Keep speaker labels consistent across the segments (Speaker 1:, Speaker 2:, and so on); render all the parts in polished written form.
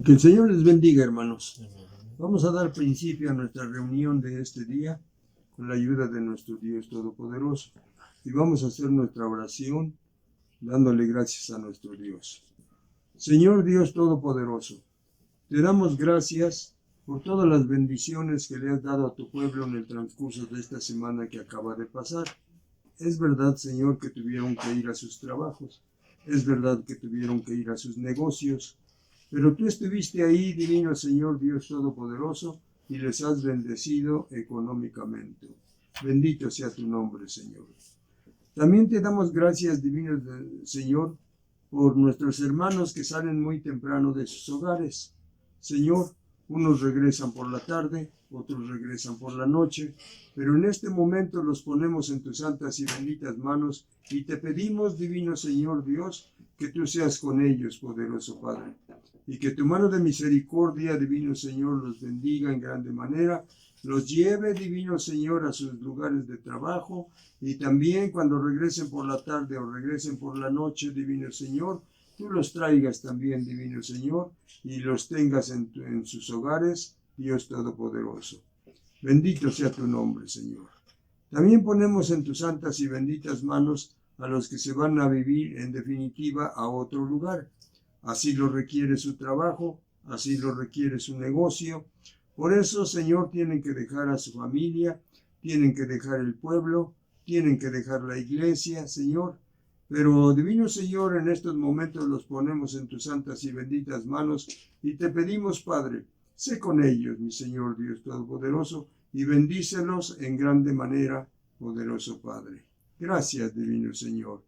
Speaker 1: Que el Señor les bendiga, hermanos. Vamos a dar principio a nuestra reunión de este día con la ayuda de nuestro Dios Todopoderoso. Y vamos a hacer nuestra oración dándole gracias a nuestro Dios. Señor Dios Todopoderoso, te damos gracias por todas las bendiciones que le has dado a tu pueblo en el transcurso de esta semana que acaba de pasar. Es verdad, Señor, que tuvieron que ir a sus trabajos. Es verdad que tuvieron que ir a sus negocios. Pero tú estuviste ahí, divino Señor Dios Todopoderoso, y les has bendecido económicamente. Bendito sea tu nombre, Señor. También te damos gracias, divino Señor, por nuestros hermanos que salen muy temprano de sus hogares. Señor, unos regresan por la tarde, otros regresan por la noche, pero en este momento los ponemos en tus santas y benditas manos y te pedimos, divino Señor Dios, que tú seas con ellos, poderoso Padre, y que tu mano de misericordia, divino Señor, los bendiga en grande manera, los lleve, divino Señor, a sus lugares de trabajo, y también cuando regresen por la tarde o regresen por la noche, divino Señor, tú los traigas también, divino Señor, y los tengas en sus hogares, Dios Todopoderoso. Bendito sea tu nombre, Señor. También ponemos en tus santas y benditas manos a los que se van a vivir, en definitiva, a otro lugar. Así lo requiere su trabajo, así lo requiere su negocio. Por eso, Señor, tienen que dejar a su familia, tienen que dejar el pueblo, tienen que dejar la iglesia, Señor. Pero, divino Señor, en estos momentos los ponemos en tus santas y benditas manos y te pedimos, Padre, sé con ellos, mi Señor Dios Todopoderoso, y bendícelos en grande manera, poderoso Padre. Gracias, divino Señor.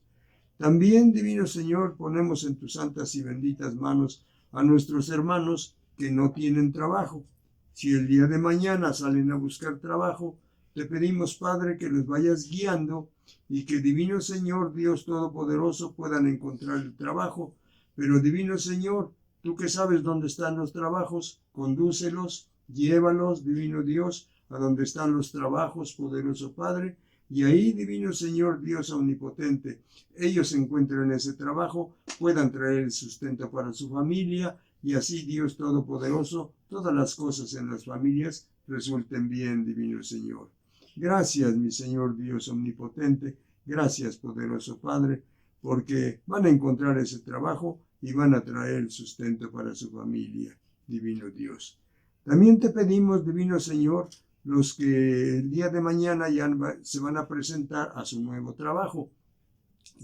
Speaker 1: También, divino Señor, ponemos en tus santas y benditas manos a nuestros hermanos que no tienen trabajo. Si el día de mañana salen a buscar trabajo, te pedimos, Padre, que los vayas guiando y que, divino Señor, Dios Todopoderoso, puedan encontrar el trabajo. Pero, divino Señor, tú que sabes dónde están los trabajos, condúcelos, llévalos, divino Dios, a donde están los trabajos, poderoso Padre, y ahí, divino Señor, Dios omnipotente, ellos encuentren ese trabajo, puedan traer el sustento para su familia, y así, Dios Todopoderoso, todas las cosas en las familias resulten bien, divino Señor. Gracias, mi Señor Dios omnipotente, gracias, poderoso Padre, porque van a encontrar ese trabajo y van a traer el sustento para su familia, divino Dios. También te pedimos, divino Señor, los que el día de mañana ya se van a presentar a su nuevo trabajo.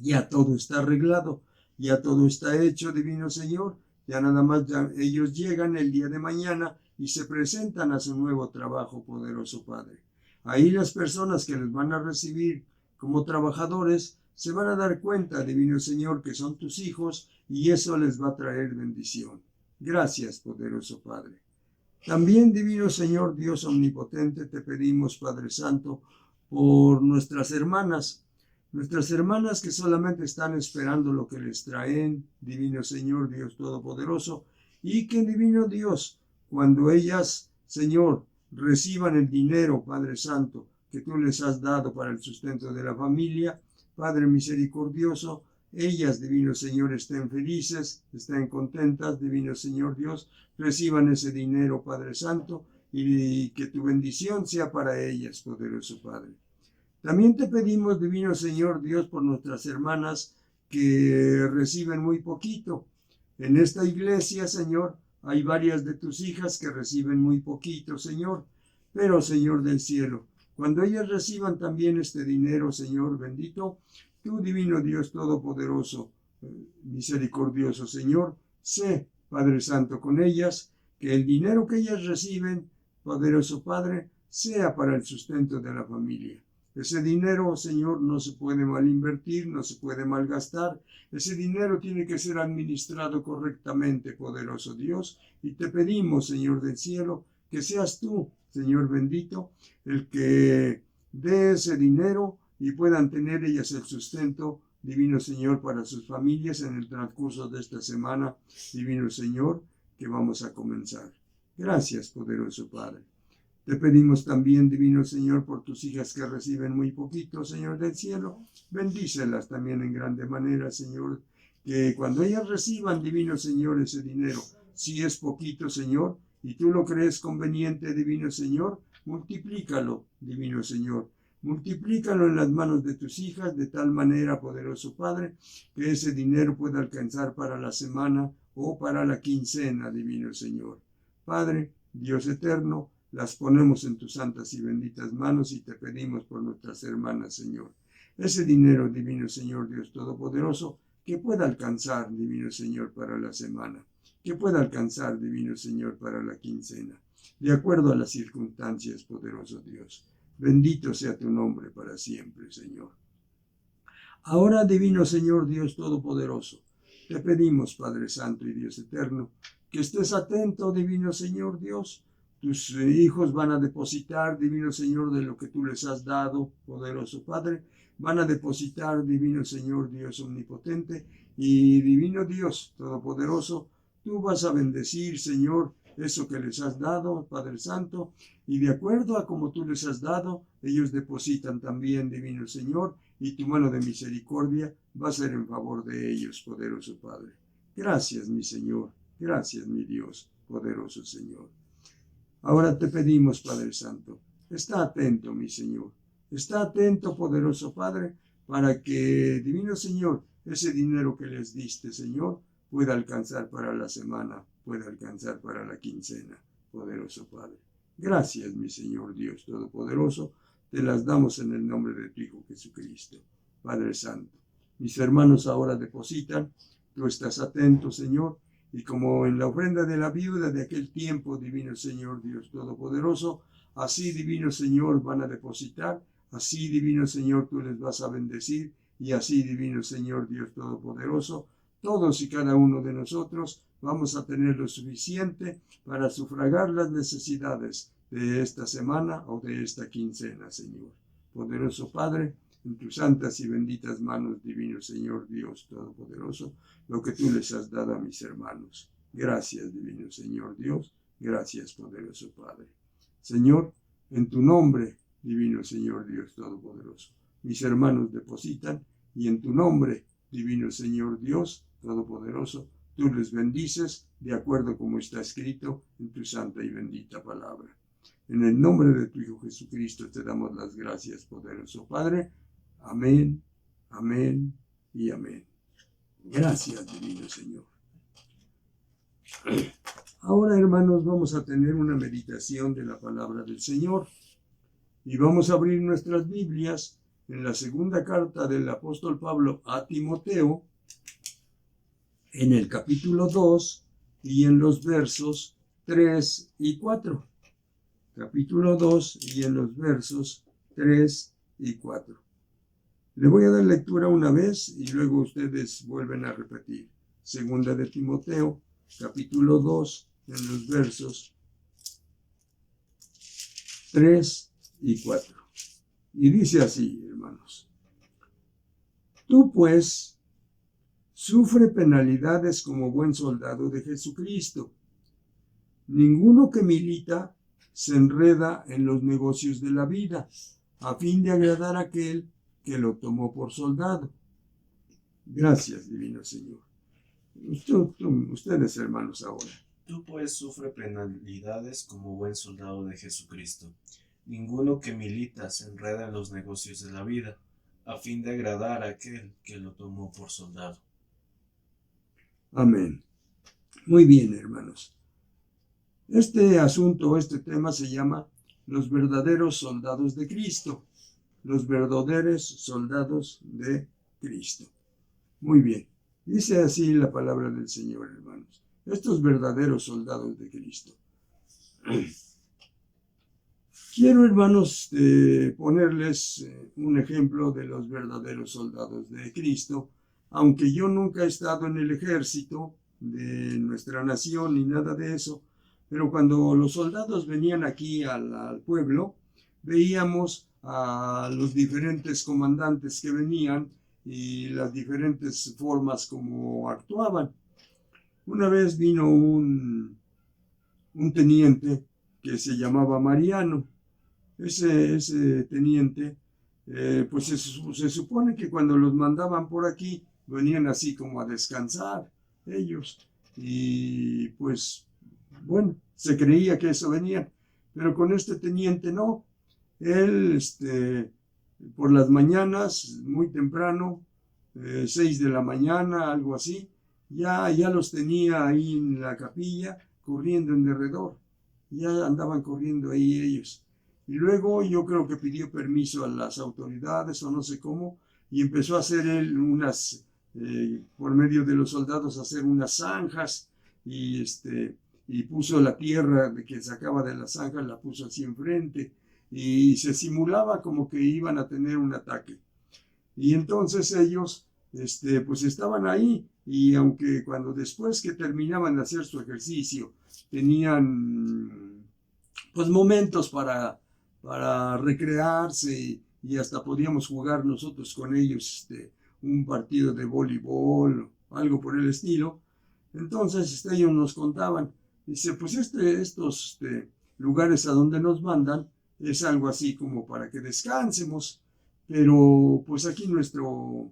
Speaker 1: Ya todo está arreglado, ya todo está hecho, divino Señor. Ya nada más ellos llegan el día de mañana y se presentan a su nuevo trabajo, poderoso Padre. Ahí las personas que les van a recibir como trabajadores se van a dar cuenta, divino Señor, que son tus hijos y eso les va a traer bendición. Gracias, poderoso Padre. También, divino Señor, Dios omnipotente, te pedimos, Padre Santo, por nuestras hermanas que solamente están esperando lo que les traen, divino Señor, Dios Todopoderoso, y que, divino Dios, cuando ellas, Señor, reciban el dinero, Padre Santo, que tú les has dado para el sustento de la familia, Padre misericordioso, ellas, divino Señor, estén felices, estén contentas, divino Señor Dios, reciban ese dinero, Padre Santo, y que tu bendición sea para ellas, poderoso Padre. También te pedimos, divino Señor Dios, por nuestras hermanas que reciben muy poquito. En esta iglesia, Señor, hay varias de tus hijas que reciben muy poquito, Señor. Pero, Señor del cielo, cuando ellas reciban también este dinero, Señor bendito, tú, divino Dios Todopoderoso, misericordioso Señor, sé, Padre Santo, con ellas, que el dinero que ellas reciben, poderoso Padre, sea para el sustento de la familia. Ese dinero, Señor, no se puede mal invertir, no se puede malgastar. Ese dinero tiene que ser administrado correctamente, poderoso Dios. Y te pedimos, Señor del cielo, que seas tú, Señor bendito, el que dé ese dinero y puedan tener ellas el sustento, divino Señor, para sus familias en el transcurso de esta semana, divino Señor, que vamos a comenzar. Gracias, poderoso Padre. Te pedimos también, divino Señor, por tus hijas que reciben muy poquito, Señor del cielo. Bendícelas también en grande manera, Señor, que cuando ellas reciban, divino Señor, ese dinero, si es poquito, Señor, y tú lo crees conveniente, divino Señor, multiplícalo, divino Señor. Multiplícalo en las manos de tus hijas de tal manera, poderoso Padre, que ese dinero pueda alcanzar para la semana o para la quincena, divino Señor. Padre, Dios eterno, las ponemos en tus santas y benditas manos y te pedimos por nuestras hermanas, Señor. Ese dinero, divino Señor, Dios Todopoderoso, que pueda alcanzar, divino Señor, para la semana, que pueda alcanzar, divino Señor, para la quincena, de acuerdo a las circunstancias, poderoso Dios. Bendito sea tu nombre para siempre, Señor. Ahora, divino Señor, Dios Todopoderoso, te pedimos, Padre Santo y Dios Eterno, que estés atento, divino Señor Dios. Tus hijos van a depositar, divino Señor, de lo que tú les has dado, poderoso Padre. Van a depositar, divino Señor Dios omnipotente y divino Dios Todopoderoso. Tú vas a bendecir, Señor, eso que les has dado, Padre Santo, y de acuerdo a como tú les has dado, ellos depositan también, divino Señor, y tu mano de misericordia va a ser en favor de ellos, poderoso Padre. Gracias, mi Señor, gracias, mi Dios, poderoso Señor. Ahora te pedimos, Padre Santo, está atento, mi Señor, está atento, poderoso Padre, para que, divino Señor, ese dinero que les diste, Señor, pueda alcanzar para la semana, pueda alcanzar para la quincena, poderoso Padre. Gracias, mi Señor Dios Todopoderoso, te las damos en el nombre de tu Hijo Jesucristo. Padre Santo, mis hermanos ahora depositan, tú estás atento, Señor, y como en la ofrenda de la viuda de aquel tiempo, divino Señor Dios Todopoderoso, así, divino Señor, van a depositar, así, divino Señor, tú les vas a bendecir, y así, divino Señor Dios Todopoderoso, todos y cada uno de nosotros vamos a tener lo suficiente para sufragar las necesidades de esta semana o de esta quincena, Señor. Poderoso Padre, en tus santas y benditas manos, divino Señor Dios Todopoderoso, lo que tú les has dado a mis hermanos. Gracias, divino Señor Dios, gracias, poderoso Padre. Señor, en tu nombre, divino Señor Dios Todopoderoso, mis hermanos depositan y en tu nombre, divino Señor Dios Todopoderoso, tú les bendices de acuerdo como está escrito en tu santa y bendita palabra. En el nombre de tu Hijo Jesucristo te damos las gracias, poderoso Padre. Amén, amén y amén. Gracias, divino Señor. Ahora, hermanos, vamos a tener una meditación de la palabra del Señor y vamos a abrir nuestras Biblias en la segunda carta del apóstol Pablo a Timoteo, en el capítulo 2 y en los versos 3 y 4. Capítulo 2 y en los versos 3 y 4. Le voy a dar lectura una vez y luego ustedes vuelven a repetir. Segunda de Timoteo, capítulo 2, en los versos 3 y 4. Y dice así, hermanos. Tú pues sufre penalidades como buen soldado de Jesucristo. Ninguno que milita se enreda en los negocios de la vida, a fin de agradar a aquel que lo tomó por soldado. Gracias, divino Señor. Ustedes, hermanos, ahora.
Speaker 2: Tú pues sufre penalidades como buen soldado de Jesucristo. Ninguno que milita se enreda en los negocios de la vida, a fin de agradar a aquel que lo tomó por soldado.
Speaker 1: Amén. Muy bien, hermanos. Este asunto, este tema se llama los verdaderos soldados de Cristo. Los verdaderos soldados de Cristo. Muy bien. Dice así la palabra del Señor, hermanos. Estos verdaderos soldados de Cristo. Quiero, hermanos, ponerles un ejemplo de los verdaderos soldados de Cristo. Aunque yo nunca he estado en el ejército de nuestra nación ni nada de eso, pero cuando los soldados venían aquí al pueblo, veíamos a los diferentes comandantes que venían y las diferentes formas como actuaban. Una vez vino un teniente que se llamaba Mariano. Ese teniente, pues se supone que cuando los mandaban por aquí, venían así como a descansar ellos. y pues bueno, se creía que eso venía, pero con este teniente no. Él, por las mañanas, muy temprano, 6 de la mañana, algo así, ya los tenía ahí en la capilla, corriendo en derredor. Ya andaban corriendo ahí ellos. Y luego yo creo que pidió permiso a las autoridades o no sé cómo, y empezó a hacer él por medio de los soldados, hacer unas zanjas, y puso la tierra que sacaba de las zanjas, la puso así enfrente, y se simulaba como que iban a tener un ataque. Y entonces ellos, pues estaban ahí, y aunque cuando después que terminaban de hacer su ejercicio, tenían pues momentos para recrearse, y hasta podíamos jugar nosotros con ellos un partido de voleibol o algo por el estilo. Entonces ellos nos contaban, dice, pues estos lugares a donde nos mandan es algo así como para que descansemos, pero pues aquí nuestro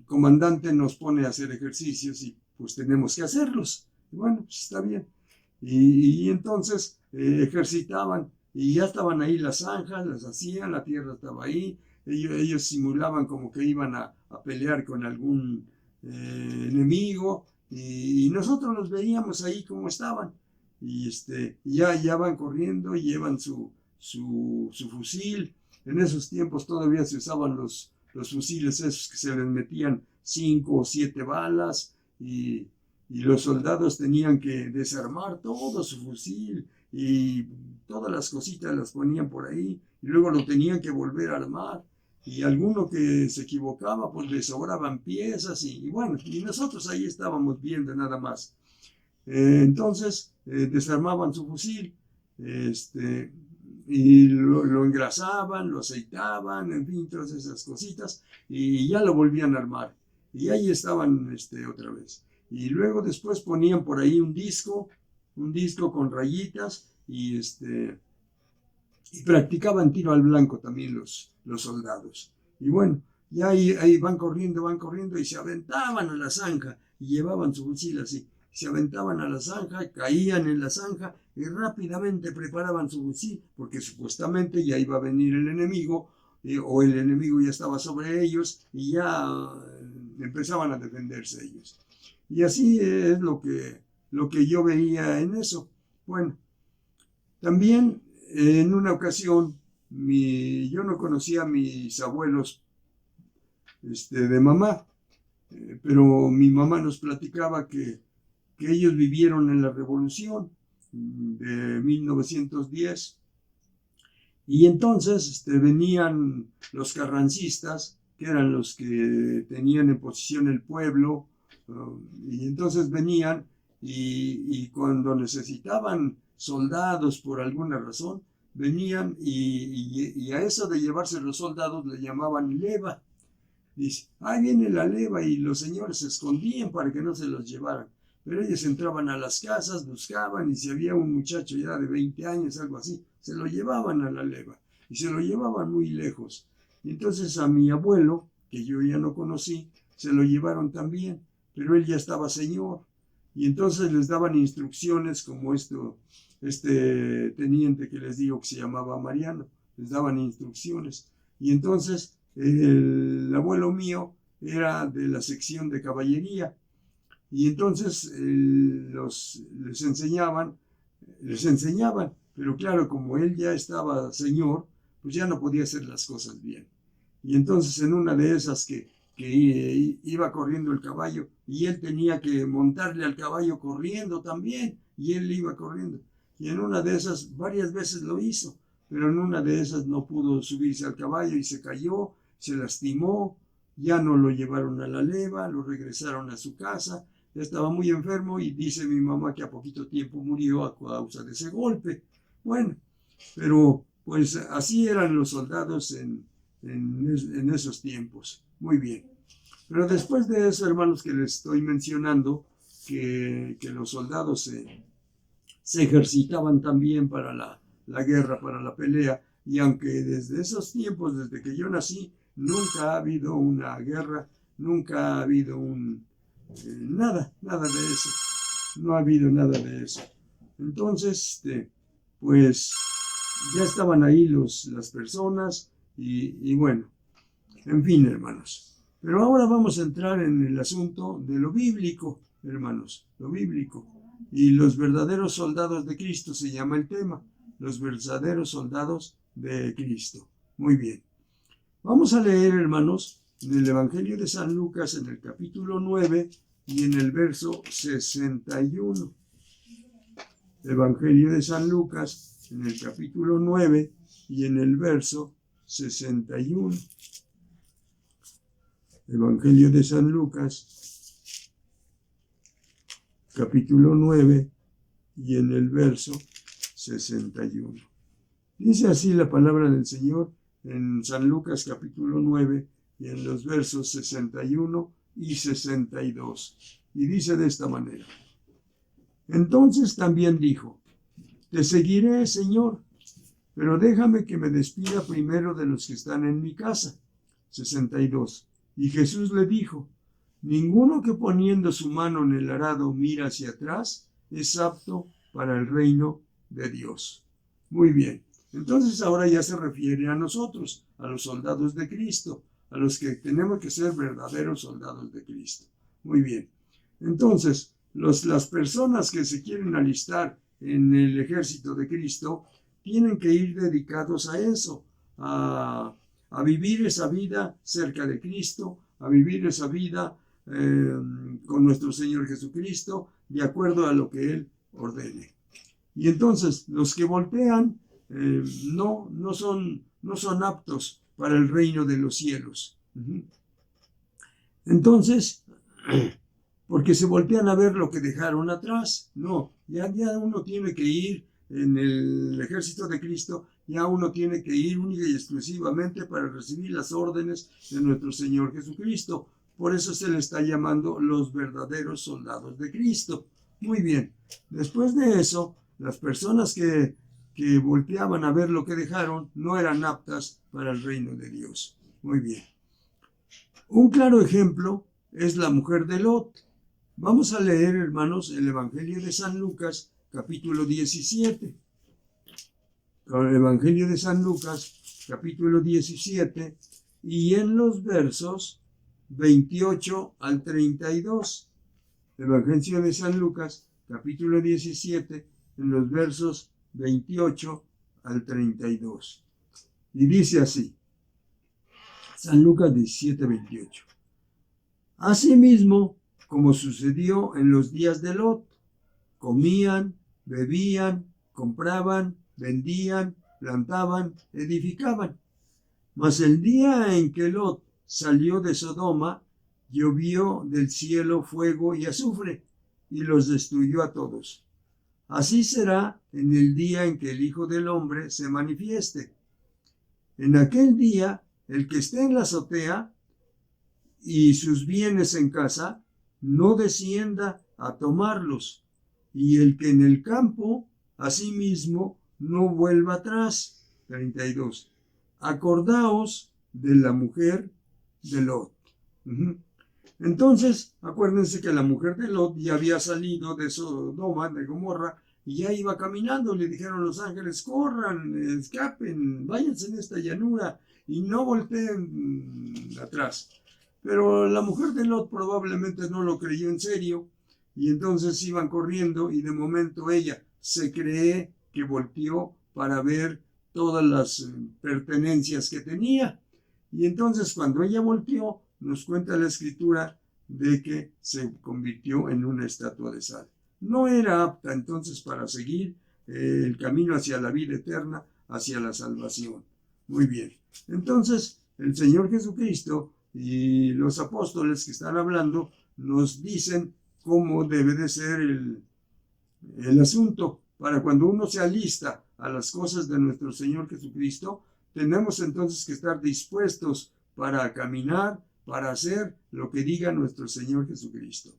Speaker 1: comandante nos pone a hacer ejercicios y pues tenemos que hacerlos. Y bueno, pues está bien. Y entonces ejercitaban, y ya estaban ahí las zanjas, las hacían, la tierra estaba ahí, ellos simulaban como que iban a pelear con algún enemigo, y nosotros los veíamos ahí como estaban, y ya van corriendo y llevan su fusil. En esos tiempos todavía se usaban los fusiles esos que se les metían 5 o 7 balas, y los soldados tenían que desarmar todo su fusil, y todas las cositas las ponían por ahí, y luego lo tenían que volver a armar, y alguno que se equivocaba pues le sobraban piezas, y bueno, y nosotros ahí estábamos viendo nada más. Entonces desarmaban su fusil, y lo engrasaban, lo aceitaban, en fin, todas esas cositas, y ya lo volvían a armar, y ahí estaban otra vez. Y luego después ponían por ahí un disco con rayitas, y practicaban tiro al blanco también los soldados. Y bueno, ya ahí van corriendo, y se aventaban a la zanja, y llevaban su fusil así. Se aventaban a la zanja, caían en la zanja, y rápidamente preparaban su fusil, porque supuestamente ya iba a venir el enemigo, o el enemigo ya estaba sobre ellos, y ya empezaban a defenderse ellos. Y así es lo que yo veía en eso. Bueno, también en una ocasión, yo no conocía a mis abuelos de mamá, pero mi mamá nos platicaba que ellos vivieron en la Revolución de 1910, y entonces venían los carrancistas, que eran los que tenían en posesión el pueblo, y entonces venían, y cuando necesitaban soldados por alguna razón, venían, y a eso de llevarse los soldados le llamaban leva. Dice, ahí viene la leva, y los señores se escondían para que no se los llevaran. Pero ellos entraban a las casas, buscaban, y si había un muchacho ya de 20 años, algo así, se lo llevaban a la leva, y se lo llevaban muy lejos. Y entonces a mi abuelo, que yo ya no conocí, se lo llevaron también, pero él ya estaba señor, y entonces les daban instrucciones como este teniente que les digo que se llamaba Mariano, les daban instrucciones. Y entonces el abuelo mío era de la sección de caballería, y entonces les enseñaban, pero claro, como él ya estaba señor, pues ya no podía hacer las cosas bien. Y entonces en una de esas que iba corriendo el caballo, y él tenía que montarle al caballo corriendo también, y él iba corriendo. Y en una de esas, varias veces lo hizo, pero en una de esas no pudo subirse al caballo y se cayó, se lastimó, ya no lo llevaron a la leva, lo regresaron a su casa, ya estaba muy enfermo, y dice mi mamá que a poquito tiempo murió a causa de ese golpe. Bueno, pero pues así eran los soldados en esos tiempos. Muy bien. Pero después de eso, hermanos, que les estoy mencionando, que los soldados se ejercitaban también para la guerra, para la pelea, y aunque desde esos tiempos, desde que yo nací, nunca ha habido una guerra, nunca ha habido nada de eso. No ha habido nada de eso. Entonces, pues ya estaban ahí las personas y bueno, en fin, hermanos. Pero ahora vamos a entrar en el asunto de lo bíblico, hermanos, lo bíblico. Y los verdaderos soldados de Cristo se llama el tema, los verdaderos soldados de Cristo. Muy bien. Vamos a leer, hermanos, en el Evangelio de San Lucas, en el capítulo 9 y en el verso 61. Evangelio de San Lucas, en el capítulo 9 y en el verso 61. Evangelio de San Lucas, capítulo 9 y en el verso 61. Dice así la palabra del Señor en San Lucas capítulo 9 y en los versos 61 y 62. Y dice de esta manera: entonces también dijo: te seguiré, Señor, pero déjame que me despida primero de los que están en mi casa. 62. Y Jesús le dijo: ninguno que poniendo su mano en el arado mira hacia atrás es apto para el reino de Dios. Muy bien. Entonces ahora ya se refiere a nosotros, a los soldados de Cristo, a los que tenemos que ser verdaderos soldados de Cristo. Muy bien. Entonces, las personas que se quieren alistar en el ejército de Cristo tienen que ir dedicados a eso, a vivir esa vida cerca de Cristo, a vivir esa vida con nuestro Señor Jesucristo, de acuerdo a lo que Él ordene. Y entonces, los que voltean no son aptos para el reino de los cielos. Entonces, porque se voltean a ver lo que dejaron atrás. No, ya uno tiene que ir en el ejército de Cristo, ya uno tiene que ir única y exclusivamente para recibir las órdenes de nuestro Señor Jesucristo. Por eso se le está llamando los verdaderos soldados de Cristo. Muy bien, después de eso, las personas que volteaban a ver lo que dejaron no eran aptas para el reino de Dios. Muy bien. Un claro ejemplo es la mujer de Lot. Vamos a leer, hermanos, el Evangelio de San Lucas, capítulo 17. El Evangelio de San Lucas, capítulo 17, y en los versos 28 al 32. Evangelio de San Lucas, capítulo 17, en los versos 28 al 32. Y dice así, San Lucas 17, 28. Asimismo, como sucedió en los días de Lot, comían, bebían, compraban, vendían, plantaban, edificaban. Mas el día en que Lot salió de Sodoma, llovió del cielo fuego y azufre, y los destruyó a todos. Así será en el día en que el Hijo del Hombre se manifieste. En aquel día, el que esté en la azotea y sus bienes en casa, no descienda a tomarlos, y el que en el campo, asimismo, no vuelva atrás. 32. Acordaos de la mujer de Lot. Entonces, acuérdense que la mujer de Lot ya había salido de Sodoma, de Gomorra, y ya iba caminando. Le dijeron los ángeles: corran, escapen, váyanse en esta llanura y no volteen atrás. Pero la mujer de Lot probablemente no lo creyó en serio, y entonces iban corriendo, y de momento ella se cree que volteó para ver todas las pertenencias que tenía. Y entonces cuando ella volteó, nos cuenta la escritura de que se convirtió en una estatua de sal. No era apta entonces para seguir el camino hacia la vida eterna, hacia la salvación. Muy bien. Entonces, el Señor Jesucristo y los apóstoles que están hablando nos dicen cómo debe de ser el asunto. Para cuando uno se alista a las cosas de nuestro Señor Jesucristo, tenemos entonces que estar dispuestos para caminar, para hacer lo que diga nuestro Señor Jesucristo.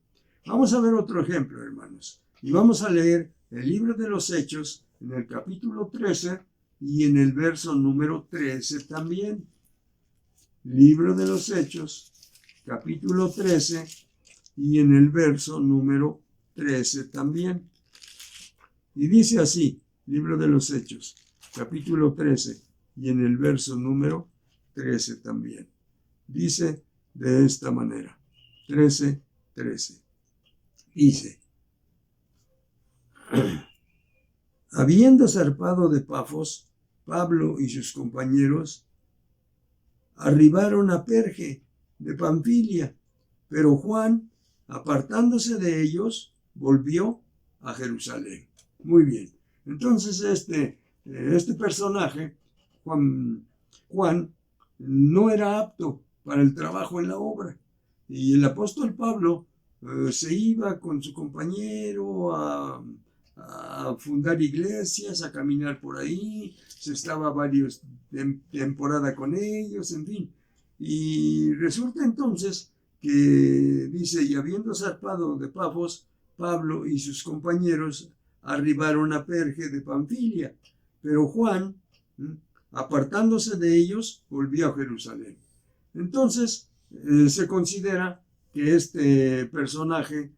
Speaker 1: Vamos a ver otro ejemplo, hermanos, y vamos a leer el libro de los Hechos en el capítulo 13 y en el verso número 13 también. Libro de los Hechos, capítulo 13 y en el verso número 13 también. Y dice así, libro de los Hechos, capítulo 13, y en el verso número 13 también. Dice de esta manera, 13:13. Dice, habiendo zarpado de Pafos, Pablo y sus compañeros arribaron a Perge de Panfilia, pero Juan, apartándose de ellos, volvió a Jerusalén. Muy bien. Entonces este personaje, Juan, no era apto para el trabajo en la obra. Y el apóstol Pablo se iba con su compañero a fundar iglesias, a caminar por ahí, se estaba varios temporada con ellos, en fin. Y resulta entonces que dice, y habiendo zarpado de Pafos, Pablo y sus compañeros arribaron a Perge de Panfilia, pero Juan, apartándose de ellos, volvió a Jerusalén. Entonces se considera que este personaje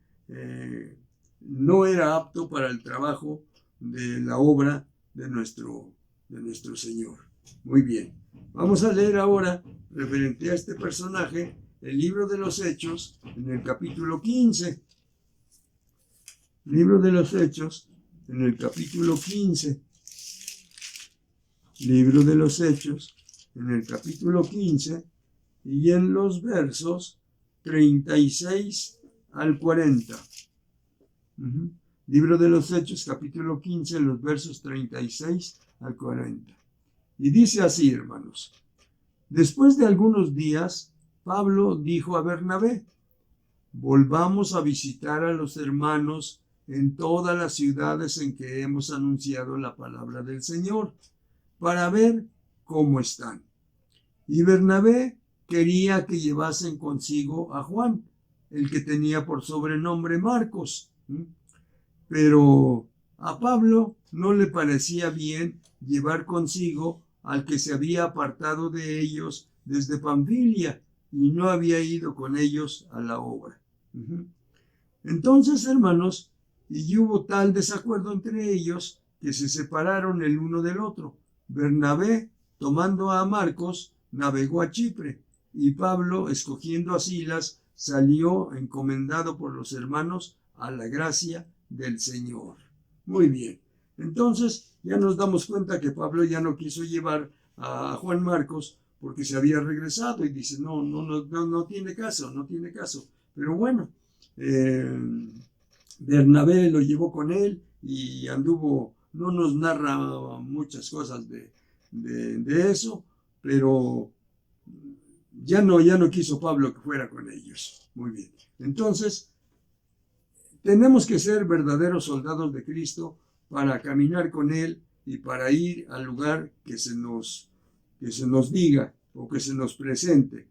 Speaker 1: no era apto para el trabajo de la obra de nuestro Señor. Muy bien. Vamos a leer ahora, referente a este personaje, el libro de los Hechos, en el capítulo 15. Libro de los Hechos, en el capítulo 15. Libro de los Hechos, en el capítulo 15, y en los versos 36 al 40. Libro de los Hechos, capítulo 15, los versos 36 al 40. Y dice así, hermanos. Después de algunos días, Pablo dijo a Bernabé, volvamos a visitar a los hermanos en todas las ciudades en que hemos anunciado la palabra del Señor, para ver cómo están. Y Bernabé quería que llevasen consigo a Juan, el que tenía por sobrenombre Marcos. Pero a Pablo no le parecía bien llevar consigo al que se había apartado de ellos desde Panfilia y no había ido con ellos a la obra. Entonces, hermanos, y hubo tal desacuerdo entre ellos que se separaron el uno del otro. Bernabé, tomando a Marcos, navegó a Chipre, y Pablo, escogiendo a Silas, salió encomendado por los hermanos a la gracia del Señor. Muy bien. Entonces ya nos damos cuenta que Pablo ya no quiso llevar a Juan Marcos porque se había regresado y dice, no tiene caso, no tiene caso. Pero bueno, Bernabé lo llevó con él y anduvo, no nos narra muchas cosas de eso, pero ya no quiso Pablo que fuera con ellos. Muy bien. Entonces, tenemos que ser verdaderos soldados de Cristo para caminar con Él y para ir al lugar que se nos diga o que se nos presente.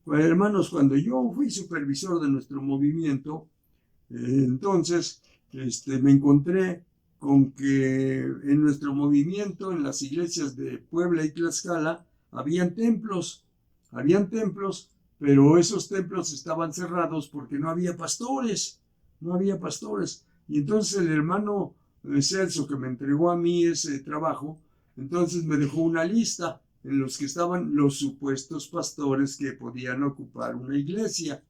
Speaker 1: Pues, hermanos, cuando yo fui supervisor de nuestro movimiento, entonces me encontré con que en nuestro movimiento, en las iglesias de Puebla y Tlaxcala, habían templos, pero esos templos estaban cerrados porque no había pastores. Y entonces el hermano Celso, que me entregó a mí ese trabajo, entonces me dejó una lista en los que estaban los supuestos pastores que podían ocupar una iglesia.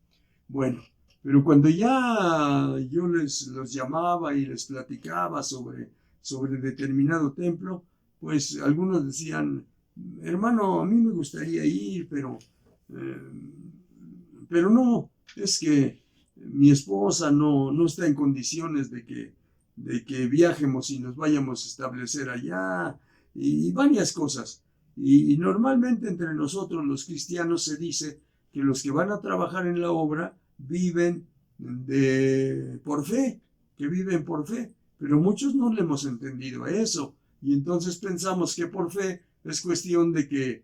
Speaker 1: Bueno, pero cuando ya yo los llamaba y les platicaba sobre determinado templo, pues algunos decían, hermano, a mí me gustaría ir, pero no, es que mi esposa no está en condiciones de que viajemos y nos vayamos a establecer allá, y varias cosas. Y normalmente entre nosotros los cristianos se dice que los que van a trabajar en la obra viven por fe, pero muchos no le hemos entendido a eso, y entonces pensamos que por fe es cuestión de que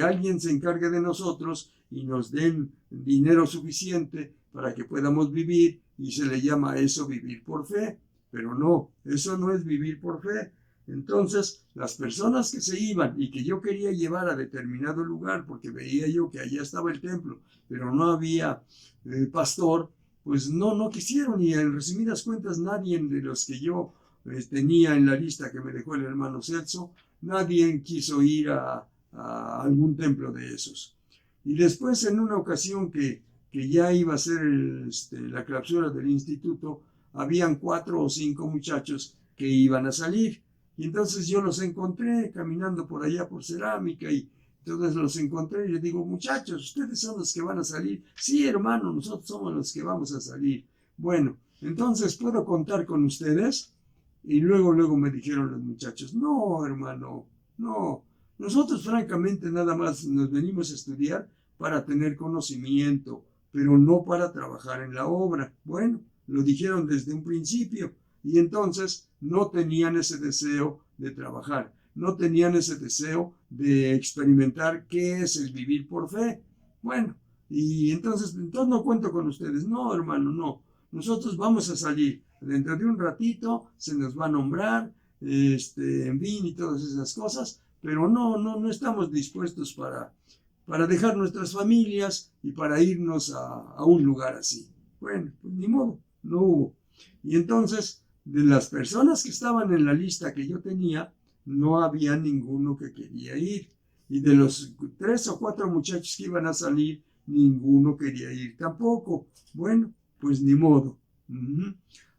Speaker 1: alguien se encargue de nosotros y nos den dinero suficiente para que podamos vivir, y se le llama a eso vivir por fe. Pero no, eso no es vivir por fe. Entonces, las personas que se iban y que yo quería llevar a determinado lugar, porque veía yo que allá estaba el templo, pero no había pastor, pues no quisieron, y en resumidas cuentas nadie de los que yo tenía en la lista que me dejó el hermano Celso, nadie quiso ir a algún templo de esos. Y después en una ocasión que ya iba a ser la clausura del instituto, habían 4 o 5 muchachos que iban a salir. Y entonces yo los encontré caminando por allá por Cerámica y entonces los encontré y les digo, muchachos, ¿ustedes son los que van a salir? Sí, hermano, nosotros somos los que vamos a salir. Bueno, entonces, ¿puedo contar con ustedes? Y luego me dijeron los muchachos, no, hermano, no. Nosotros francamente nada más nos venimos a estudiar para tener conocimiento, pero no para trabajar en la obra. Bueno, lo dijeron desde un principio y entonces no tenían ese deseo de trabajar, no tenían ese deseo de experimentar qué es el vivir por fe. Bueno, y entonces no cuento con ustedes. No, hermano, no. Nosotros vamos a salir. Dentro de un ratito se nos va a nombrar, en fin, y todas esas cosas, pero no estamos dispuestos para dejar nuestras familias y para irnos a un lugar así. Bueno, pues ni modo, no hubo. Y entonces, de las personas que estaban en la lista que yo tenía, no había ninguno que quería ir. Y de los 3 o 4 muchachos que iban a salir, ninguno quería ir tampoco. Bueno, pues ni modo.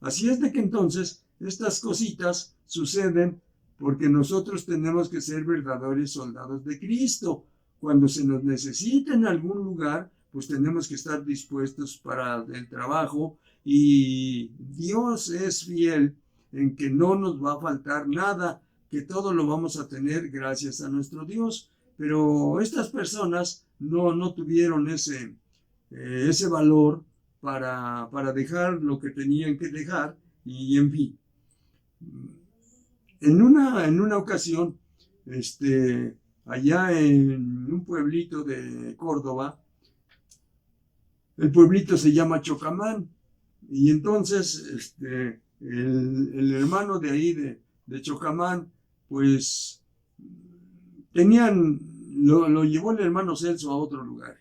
Speaker 1: Así es de que entonces estas cositas suceden porque nosotros tenemos que ser verdaderos soldados de Cristo. Cuando se nos necesita en algún lugar, pues tenemos que estar dispuestos para el trabajo y Dios es fiel en que no nos va a faltar nada, que todo lo vamos a tener gracias a nuestro Dios. Pero estas personas no tuvieron ese valor para dejar lo que tenían que dejar y en fin. En una ocasión, allá en un pueblito de Córdoba, el pueblito se llama Chocamán, y entonces el hermano de ahí de Chocamán, pues lo llevó el hermano Celso a otro lugar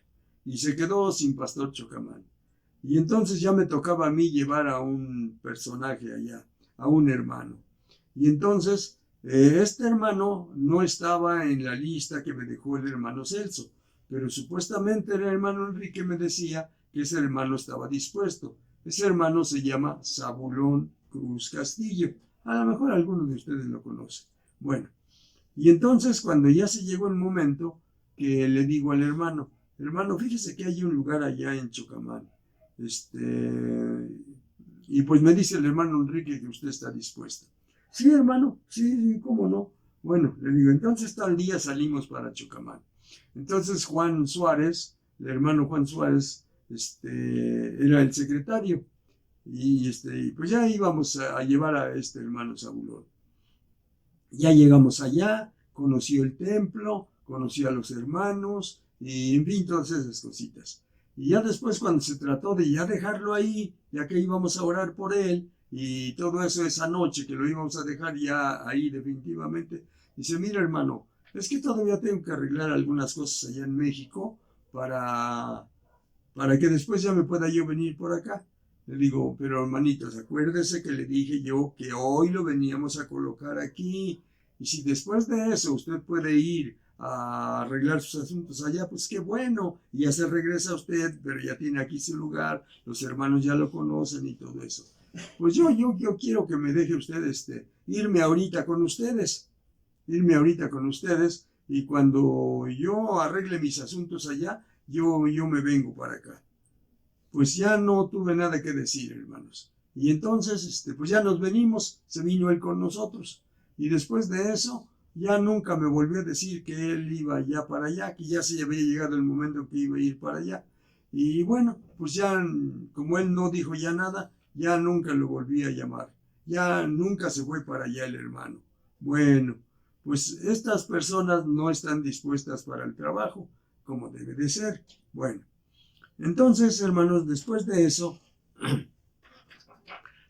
Speaker 1: y se quedó sin pastor Chocamán. Y entonces ya me tocaba a mí llevar a un personaje allá, a un hermano. Y entonces este hermano no estaba en la lista que me dejó el hermano Celso, pero supuestamente el hermano Enrique me decía que ese hermano estaba dispuesto. Ese hermano se llama Zabulón Cruz Castillo. A lo mejor alguno de ustedes lo conoce. Bueno, y entonces cuando ya se llegó el momento que le digo al hermano, fíjese que hay un lugar allá en Chocamán. Y pues me dice el hermano Enrique que usted está dispuesto. Sí, hermano, sí, cómo no. Bueno, le digo, entonces tal día salimos para Chocamán. Entonces Juan Suárez, el hermano Juan Suárez, era el secretario. Y pues ya íbamos a llevar a este hermano Zabulón. Ya llegamos allá, conoció el templo, conoció a los hermanos, y en fin, todas esas cositas. Y ya después, cuando se trató de ya dejarlo ahí, ya que íbamos a orar por él, y todo eso esa noche que lo íbamos a dejar ya ahí definitivamente, dice, mira hermano, es que todavía tengo que arreglar algunas cosas allá en México para que después ya me pueda yo venir por acá. Le digo, pero hermanitos, acuérdese que le dije yo que hoy lo veníamos a colocar aquí, y si después de eso usted puede ir a arreglar sus asuntos allá, pues qué bueno, y ya se regresa usted, pero ya tiene aquí su lugar, los hermanos ya lo conocen y todo eso. Pues yo quiero que me deje usted irme ahorita con ustedes, y cuando yo arregle mis asuntos allá, yo me vengo para acá. Pues ya no tuve nada que decir, hermanos. Y entonces, pues ya nos venimos, se vino él con nosotros. Y después de eso, ya nunca me volvió a decir que él iba ya para allá, que ya se había llegado el momento que iba a ir para allá. Y bueno, pues ya, como él no dijo ya nada, ya nunca lo volví a llamar. Ya nunca se fue para allá el hermano. Bueno, pues estas personas no están dispuestas para el trabajo, como debe de ser. Bueno. Entonces, hermanos, después de eso,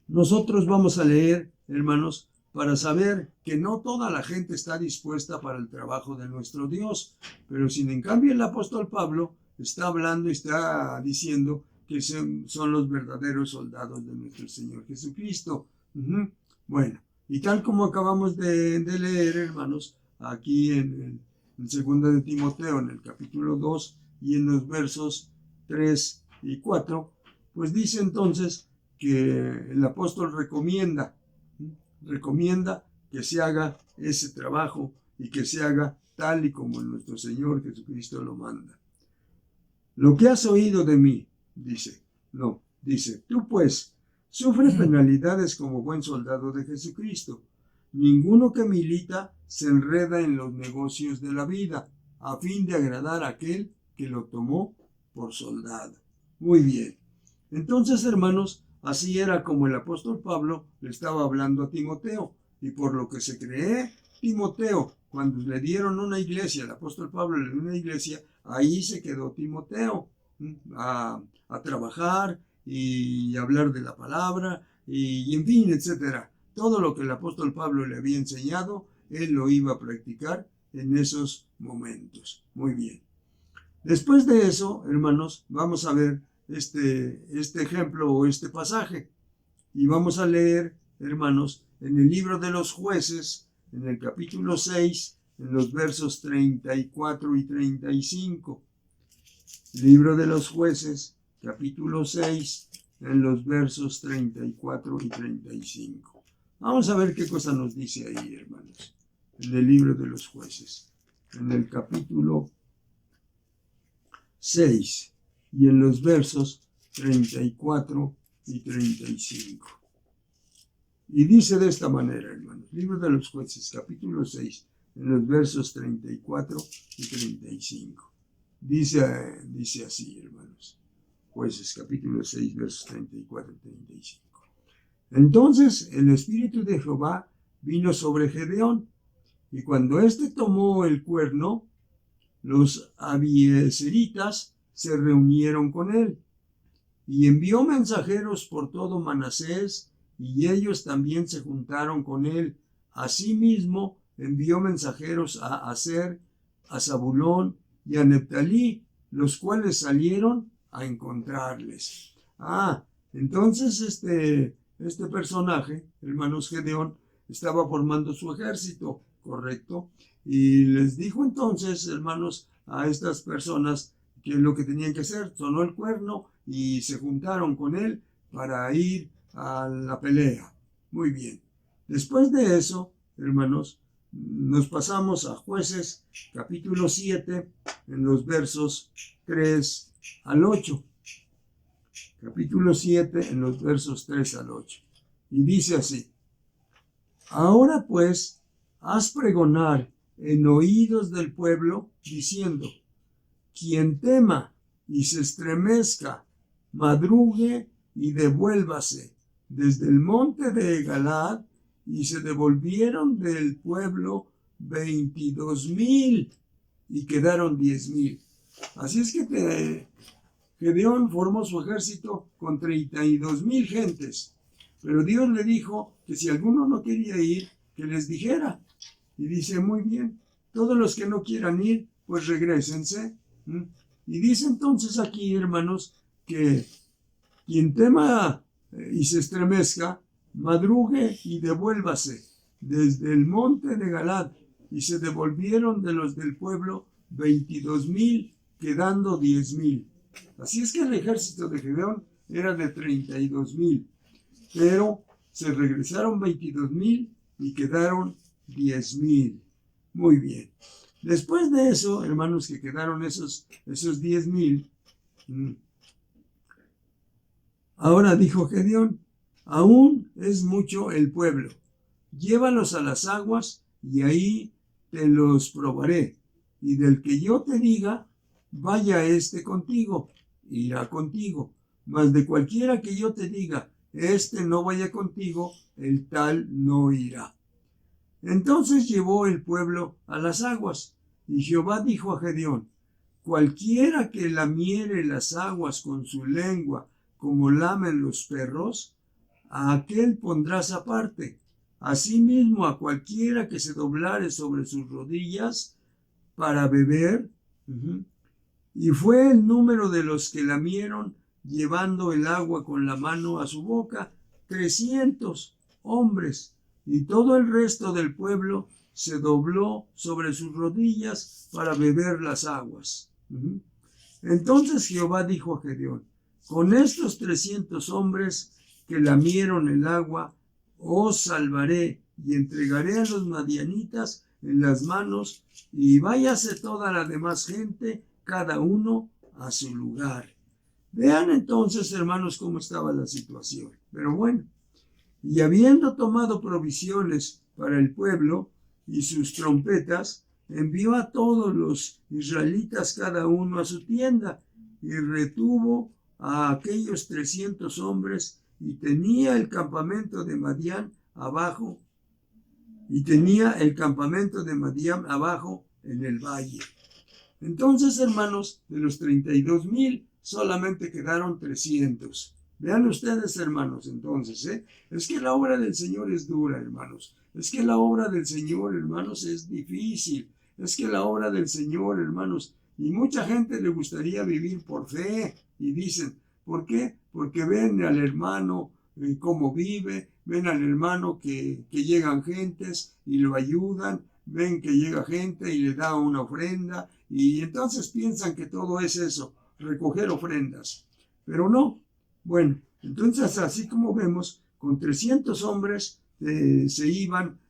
Speaker 1: nosotros vamos a leer, hermanos, para saber que no toda la gente está dispuesta para el trabajo de nuestro Dios, pero sin en cambio el apóstol Pablo está hablando y está diciendo que son los verdaderos soldados de nuestro Señor Jesucristo. Bueno, y tal como acabamos de leer, hermanos, aquí en 2 de Timoteo, en el capítulo 2 y en los versos 3 y 4, pues dice entonces que el apóstol recomienda que se haga ese trabajo y que se haga tal y como nuestro Señor Jesucristo lo manda. Lo que has oído de mí, dice, tú pues, sufre penalidades como buen soldado de Jesucristo. Ninguno que milita se enreda en los negocios de la vida, a fin de agradar a aquel que lo tomó por soldado. Muy bien. Entonces, hermanos, así era como el apóstol Pablo le estaba hablando a Timoteo, y por lo que se cree, Timoteo, cuando le dieron una iglesia, el apóstol Pablo le dio una iglesia, ahí se quedó Timoteo a trabajar y hablar de la palabra y en fin, etcétera. Todo lo que el apóstol Pablo le había enseñado, él lo iba a practicar en esos momentos. Muy bien. Después de eso, hermanos, vamos a ver este ejemplo o este pasaje. Y vamos a leer, hermanos, en el libro de los Jueces, en el capítulo 6, en los versos 34 y 35. Libro de los Jueces, capítulo 6, en los versos 34 y 35. Vamos a ver qué cosa nos dice ahí, hermanos, en el libro de los Jueces, en el capítulo 6 y en los versos 34 y 35. Y dice de esta manera, hermanos, libro de los Jueces, capítulo 6, en los versos 34 y 35. Dice así, hermanos, Jueces, capítulo 6, versos 34 y 35. Entonces el Espíritu de Jehová vino sobre Gedeón, y cuando éste tomó el cuerno, los abiezeritas se reunieron con él, y envió mensajeros por todo Manasés, y ellos también se juntaron con él. Asimismo envió mensajeros a Aser, a Zabulón y a Neftalí, los cuales salieron a encontrarles. Entonces este personaje, hermanos, Gedeón, estaba formando su ejército, ¿correcto? Y les dijo entonces, hermanos, a estas personas que lo que tenían que hacer. Sonó el cuerno y se juntaron con él para ir a la pelea. Muy bien. Después de eso, hermanos, nos pasamos a Jueces, capítulo 7, en los versos 3 al 8. Capítulo 7, en los versos 3 al 8. Y dice así: Ahora pues, haz pregonar en oídos del pueblo, diciendo: quien tema y se estremezca, madrugue y devuélvase desde el monte de Galaad. Y se devolvieron del pueblo 22,000 y quedaron 10,000. Así es que Gedeón formó su ejército con 32,000 gentes. Pero Dios le dijo que si alguno no quería ir, que les dijera. Y dice: muy bien, todos los que no quieran ir, pues regrésense. Y dice entonces aquí, hermanos, que quien tema y se estremezca, madrugue y devuélvase desde el monte de Galaad. Y se devolvieron de los del pueblo 22,000, quedando 10,000. Así es que el ejército de Gedeón era de 32,000, pero se regresaron 22,000 y quedaron 10,000. Muy bien. Después de eso, hermanos, que quedaron esos 10,000, ahora dijo Gedeón: aún es mucho el pueblo, llévalos a las aguas y ahí te los probaré, y del que yo te diga, vaya este contigo, irá contigo, mas de cualquiera que yo te diga, este no vaya contigo, el tal no irá. Entonces llevó el pueblo a las aguas, y Jehová dijo a Gedeón: cualquiera que lamiere las aguas con su lengua, como lamen los perros, a aquel pondrás aparte. Asimismo a cualquiera que se doblare sobre sus rodillas para beber. Y fue el número de los que lamieron llevando el agua con la mano a su boca, 300 hombres, y todo el resto del pueblo se dobló sobre sus rodillas para beber las aguas. Entonces Jehová dijo a Gedeón: con estos 300 hombres que lamieron el agua, os salvaré y entregaré a los madianitas en las manos, y váyase toda la demás gente, cada uno a su lugar. Vean entonces, hermanos, cómo estaba la situación. Pero bueno, y habiendo tomado provisiones para el pueblo y sus trompetas, envió a todos los israelitas cada uno a su tienda, y retuvo a aquellos 300 hombres, y tenía el campamento de Madián abajo, en el valle. Entonces, hermanos, de los 32,000 solamente quedaron 300. Vean ustedes, hermanos, entonces, es que la obra del Señor es dura, hermanos. Es que la obra del Señor, hermanos, es difícil. Es que la obra del Señor, hermanos, y mucha gente le gustaría vivir por fe, y dicen, ¿por qué? Porque ven al hermano cómo vive, ven al hermano que llegan gentes y lo ayudan, ven que llega gente y le da una ofrenda, y entonces piensan que todo es eso, recoger ofrendas. Pero no. Bueno, entonces así como vemos, con 300 hombres iban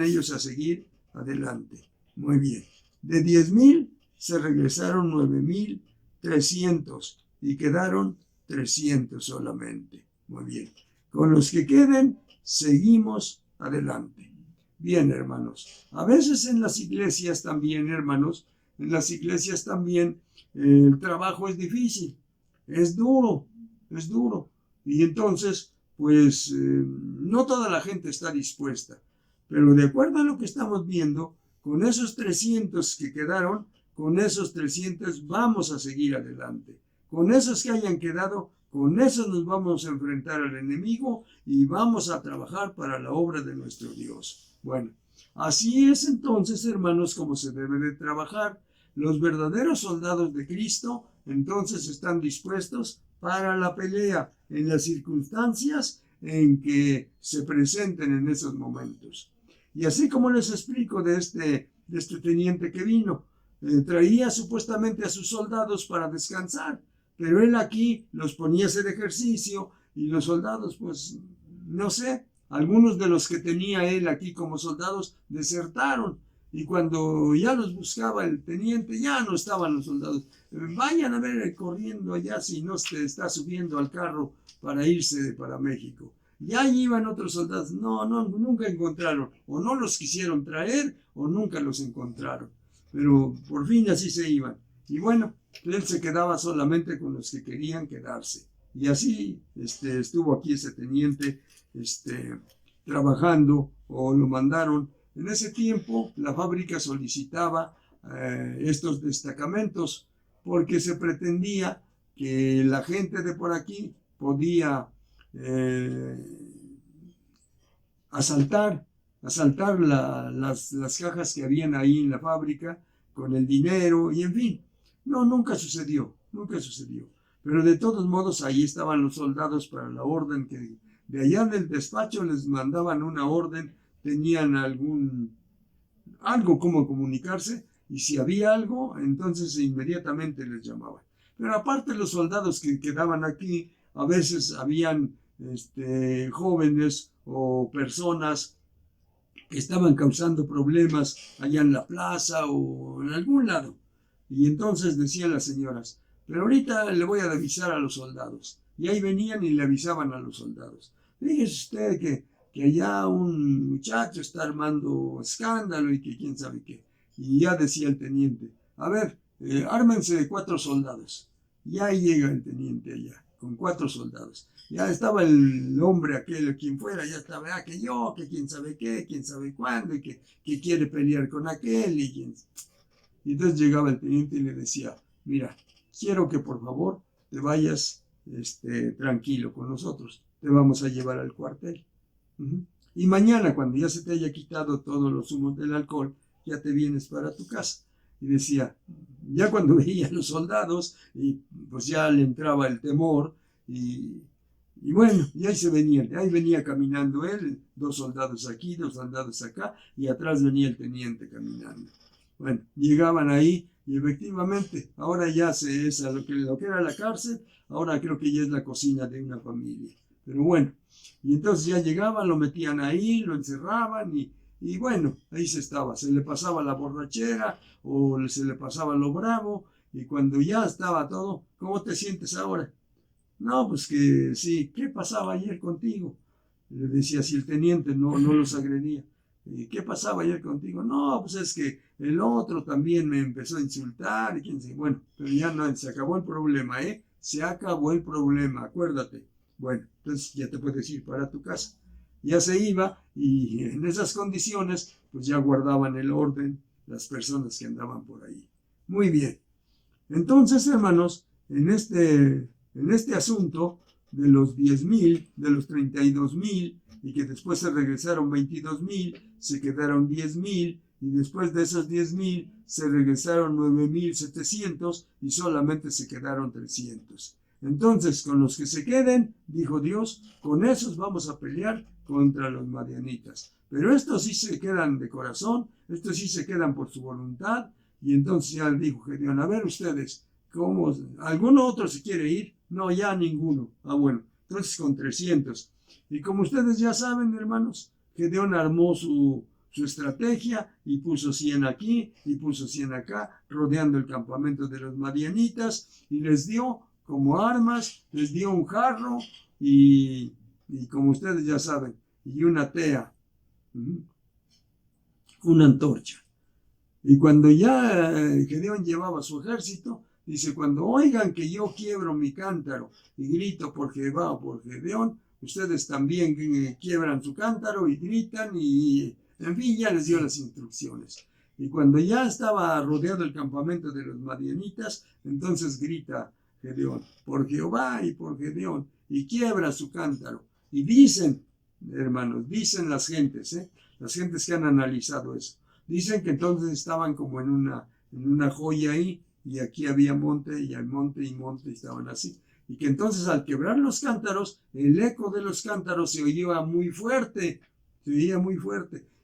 Speaker 1: ellos a seguir adelante. Muy bien. De 10,000 se regresaron 9,300 y quedaron 300 solamente. Muy bien. Con los que queden, seguimos adelante. Bien, hermanos. A veces en las iglesias también, hermanos, el trabajo es difícil, es duro. Y entonces, pues, no toda la gente está dispuesta. Pero de acuerdo a lo que estamos viendo, con esos 300 que quedaron, con esos 300 vamos a seguir adelante. Con esos que hayan quedado, con esos nos vamos a enfrentar al enemigo y vamos a trabajar para la obra de nuestro Dios. Bueno, así es entonces, hermanos, como se debe de trabajar. Los verdaderos soldados de Cristo entonces están dispuestos para la pelea en las circunstancias en que se presenten en esos momentos. Y así como les explico de este teniente que vino, traía supuestamente a sus soldados para descansar, pero él aquí los ponía a hacer ejercicio, y los soldados, pues, no sé, algunos de los que tenía él aquí como soldados desertaron, y cuando ya los buscaba el teniente, ya no estaban los soldados. Vayan a ver corriendo allá si no se está subiendo al carro para irse para México. Ya allí iban otros soldados. No, nunca encontraron. O no los quisieron traer o nunca los encontraron. Pero por fin así se iban. Y bueno, él se quedaba solamente con los que querían quedarse. Y así estuvo aquí ese teniente trabajando, o lo mandaron. En ese tiempo la fábrica solicitaba estos destacamentos porque se pretendía que la gente de por aquí podía asaltar las cajas que habían ahí en la fábrica con el dinero, y en fin. No, nunca sucedió. Pero de todos modos ahí estaban los soldados para la orden, que de allá del despacho les mandaban una orden, tenían algo como comunicarse, y si había algo, entonces inmediatamente les llamaban. Pero aparte, los soldados que quedaban aquí, a veces habían jóvenes o personas que estaban causando problemas allá en la plaza o en algún lado. Y entonces decían las señoras: pero ahorita le voy a avisar a los soldados. Y ahí venían y le avisaban a los soldados: fíjese usted que allá un muchacho está armando escándalo y que quién sabe qué. Y ya decía el teniente: a ver, ármense de 4 soldados. Y ahí llega el teniente allá, con 4 soldados. Ya estaba el hombre aquel, quien fuera, ya estaba, que quién sabe qué, quién sabe cuándo, y que quiere pelear con aquel. Y entonces llegaba el teniente y le decía: mira, quiero que por favor te vayas tranquilo con nosotros. Te vamos a llevar al cuartel. Y mañana, cuando ya se te haya quitado todos los humos del alcohol, ya te vienes para tu casa. Y decía: ya cuando veía a los soldados, y pues ya le entraba el temor, y bueno, y ahí venía caminando él, 2 soldados aquí, 2 soldados acá, y atrás venía el teniente caminando. Bueno, llegaban ahí, y efectivamente, ahora ya lo que era la cárcel, ahora creo que ya es la cocina de una familia. Pero bueno, y entonces ya llegaban, lo metían ahí, lo encerraban, y bueno, ahí se le pasaba la borrachera, o se le pasaba lo bravo, y cuando ya estaba todo, ¿cómo te sientes ahora? No, pues que sí, ¿qué pasaba ayer contigo? Le decía si el teniente no los agredía. ¿Qué pasaba ayer contigo? No, pues es que el otro también me empezó a insultar. Bueno, pero ya no, se acabó el problema, ¿eh? Se acabó el problema, acuérdate. Bueno, entonces ya te puedes ir para tu casa. Ya se iba y en esas condiciones, pues ya guardaban el orden las personas que andaban por ahí. Muy bien. Entonces, hermanos, en este asunto de los 10,000, de los 32,000, y que después se regresaron 22,000, se quedaron 10,000, y después de esos 10,000 se regresaron 9,700 y solamente se quedaron 300. Entonces, con los que se queden, dijo Dios, con esos vamos a pelear contra los madianitas. Pero estos sí se quedan de corazón, estos sí se quedan por su voluntad. Y entonces ya dijo Gedeón, a ver ustedes, ¿cómo? ¿Alguno otro se quiere ir? No, ya ninguno. Bueno, entonces con 300. Y como ustedes ya saben, hermanos, Gedeón armó su estrategia y puso 100 aquí y puso 100 acá, rodeando el campamento de los madianitas, y les dio como armas, les dio un jarro y como ustedes ya saben, y una tea, una antorcha. Y cuando ya Gedeón llevaba su ejército, dice, cuando oigan que yo quiebro mi cántaro y grito por Jehová o por Gedeón, ustedes también quiebran su cántaro y gritan y, en fin, ya les dio las instrucciones. Y cuando ya estaba rodeado el campamento de los madianitas, entonces grita Gedeón, por Jehová y por Gedeón, y quiebra su cántaro. Y dicen, hermanos, dicen las gentes que han analizado eso, dicen que entonces estaban como en una joya ahí, y aquí había monte, y al monte y monte estaban así. Y que entonces al quebrar los cántaros, el eco de los cántaros se oía muy fuerte,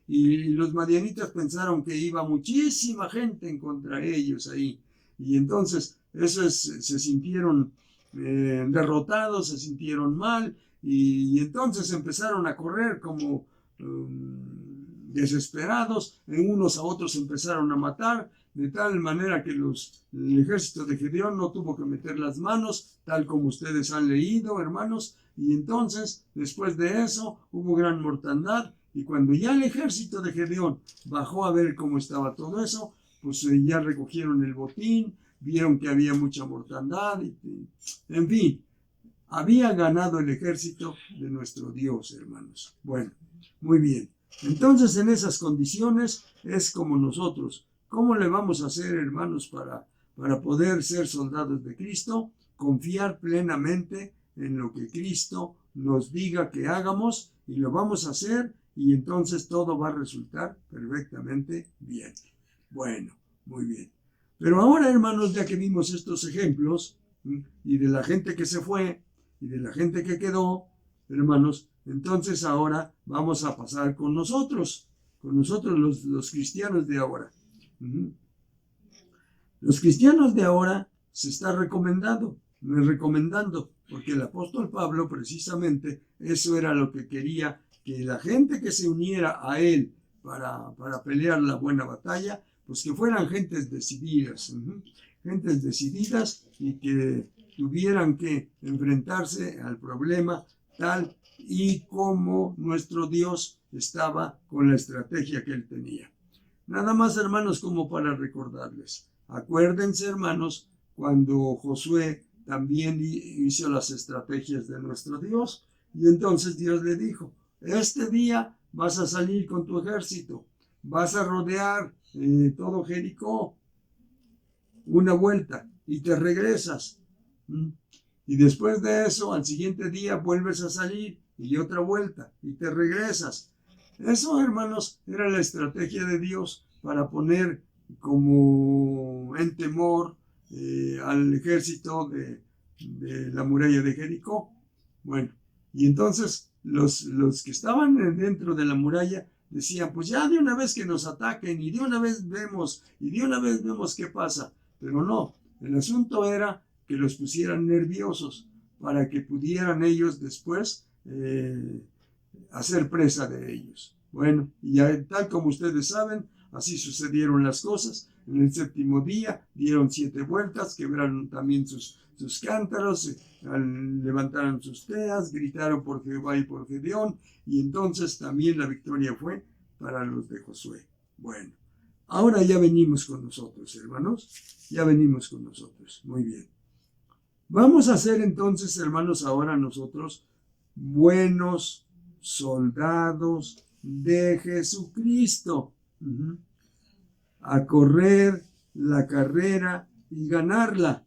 Speaker 1: Y los madianitas pensaron que iba muchísima gente en contra de ellos ahí. Y entonces se sintieron derrotados, se sintieron mal, y entonces empezaron a correr como desesperados, unos a otros empezaron a matar, de tal manera que el ejército de Gedeón no tuvo que meter las manos, tal como ustedes han leído, hermanos, y entonces, después de eso, hubo gran mortandad, y cuando ya el ejército de Gedeón bajó a ver cómo estaba todo eso, pues ya recogieron el botín, vieron que había mucha mortandad, en fin, había ganado el ejército de nuestro Dios, hermanos. Bueno, muy bien. Entonces, en esas condiciones es como nosotros. ¿Cómo le vamos a hacer, hermanos, para poder ser soldados de Cristo? Confiar plenamente en lo que Cristo nos diga que hagamos, y lo vamos a hacer, y entonces todo va a resultar perfectamente bien. Bueno, muy bien. Pero ahora, hermanos, ya que vimos estos ejemplos, y de la gente que se fue, y de la gente que quedó, hermanos, entonces ahora vamos a pasar con nosotros los cristianos de ahora. Los cristianos de ahora se está recomendando, porque el apóstol Pablo precisamente eso era lo que quería, que la gente que se uniera a él para pelear la buena batalla, pues que fueran gentes decididas y que tuvieran que enfrentarse al problema tal y como nuestro Dios estaba con la estrategia que él tenía. Nada más, hermanos, como para recordarles. Acuérdense, hermanos, cuando Josué también hizo las estrategias de nuestro Dios, y entonces Dios le dijo, este día vas a salir con tu ejército, vas a rodear todo Jericó una vuelta y te regresas. Y después de eso, al siguiente día vuelves a salir y otra vuelta y te regresas. Eso, hermanos, era la estrategia de Dios para poner como en temor al ejército de la muralla de Jericó. Bueno, y entonces los que estaban dentro de la muralla decían, pues ya de una vez que nos ataquen y de una vez vemos qué pasa. Pero no, el asunto era que los pusieran nerviosos para que pudieran ellos después hacer presa de ellos. Bueno, y ya, tal como ustedes saben, así sucedieron las cosas. En el séptimo día dieron 7 vueltas, quebraron también sus cántaros, levantaron sus teas, gritaron por Jehová y por Gedeón, y entonces también la victoria fue para los de Josué. Bueno, ahora ya venimos con nosotros, hermanos, ya venimos con nosotros. Muy bien. Vamos a ser entonces, hermanos, ahora nosotros buenos soldados de Jesucristo. A correr la carrera y ganarla.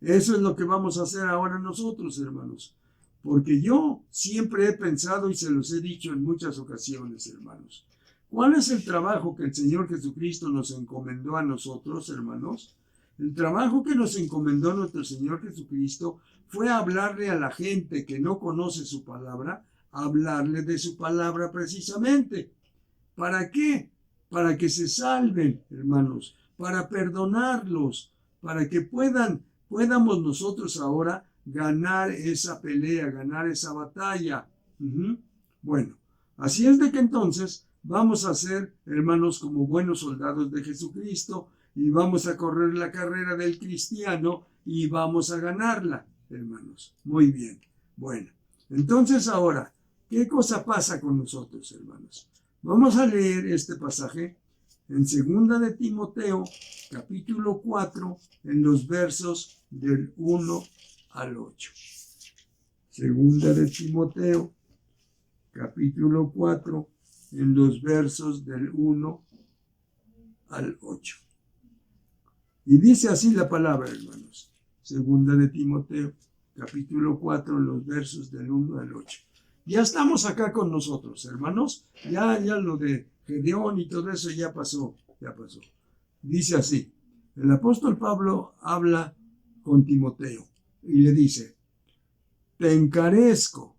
Speaker 1: Eso es lo que vamos a hacer ahora nosotros, hermanos. Porque yo siempre he pensado y se los he dicho en muchas ocasiones, hermanos. ¿Cuál es el trabajo que el Señor Jesucristo nos encomendó a nosotros, hermanos? El trabajo que nos encomendó nuestro Señor Jesucristo fue hablarle a la gente que no conoce su palabra, hablarle de su palabra precisamente. ¿Para qué? Para que se salven, hermanos, para perdonarlos, para que podamos nosotros ahora ganar esa pelea, ganar esa batalla. Bueno, así es de que entonces vamos a ser, hermanos, como buenos soldados de Jesucristo, y vamos a correr la carrera del cristiano y vamos a ganarla, hermanos. Muy bien. Bueno, entonces ahora, ¿qué cosa pasa con nosotros, hermanos? Vamos a leer este pasaje en 2 de Timoteo, capítulo 4, en los versos del 1 al 8. 2 de Timoteo, capítulo 4, en los versos del 1 al 8. Y dice así la palabra, hermanos. 2 de Timoteo, capítulo 4, en los versos del 1 al 8. Ya estamos acá con nosotros, hermanos. Ya lo de Gedeón y todo eso ya pasó. Dice así. El apóstol Pablo habla con Timoteo y le dice: te encarezco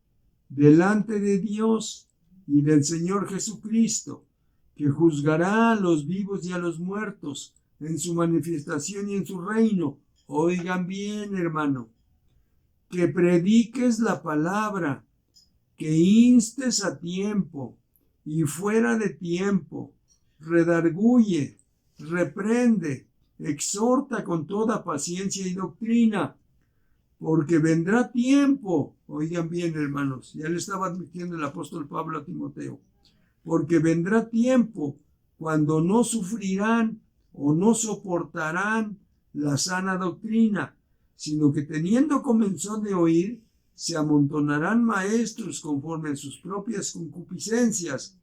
Speaker 1: delante de Dios y del Señor Jesucristo, que juzgará a los vivos y a los muertos en su manifestación y en su reino. Oigan bien, hermano, que prediques la palabra, que instes a tiempo y fuera de tiempo, redarguye, reprende, exhorta con toda paciencia y doctrina, porque vendrá tiempo. Oigan bien, hermanos, ya le estaba advirtiendo el apóstol Pablo a Timoteo, porque vendrá tiempo cuando no sufrirán o no soportarán la sana doctrina, sino que teniendo comezón de oír, se amontonarán maestros conforme a sus propias concupiscencias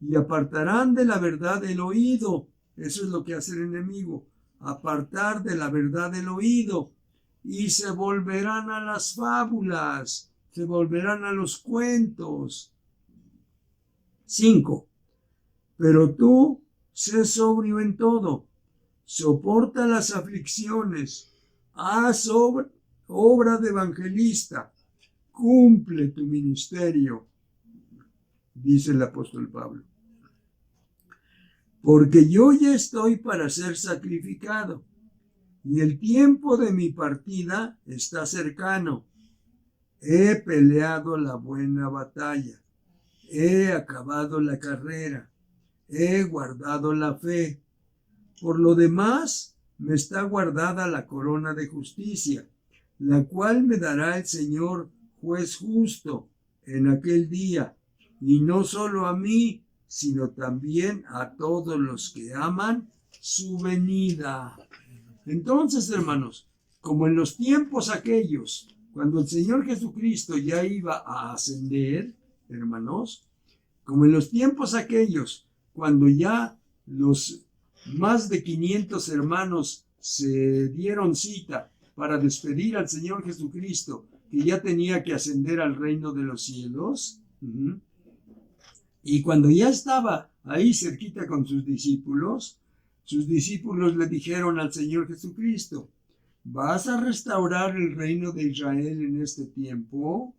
Speaker 1: y apartarán de la verdad el oído. Eso es lo que hace el enemigo, apartar de la verdad el oído, y se volverán a las fábulas, se volverán a los cuentos. 5. Pero tú sé sobrio en todo, soporta las aflicciones, haz obra de evangelista, cumple tu ministerio, dice el apóstol Pablo. Porque yo ya estoy para ser sacrificado, y el tiempo de mi partida está cercano. He peleado la buena batalla, he acabado la carrera, he guardado la fe. Por lo demás, me está guardada la corona de justicia, la cual me dará el Señor juez justo en aquel día, y no solo a mí, sino también a todos los que aman su venida. Entonces, hermanos, como en los tiempos aquellos, cuando el Señor Jesucristo ya iba a ascender, hermanos, como en los tiempos aquellos, cuando ya los más de 500 hermanos se dieron cita para despedir al Señor Jesucristo, que ya tenía que ascender al reino de los cielos, y cuando ya estaba ahí cerquita con sus discípulos, sus discípulos le dijeron al Señor Jesucristo: ¿vas a restaurar el reino de Israel en este tiempo?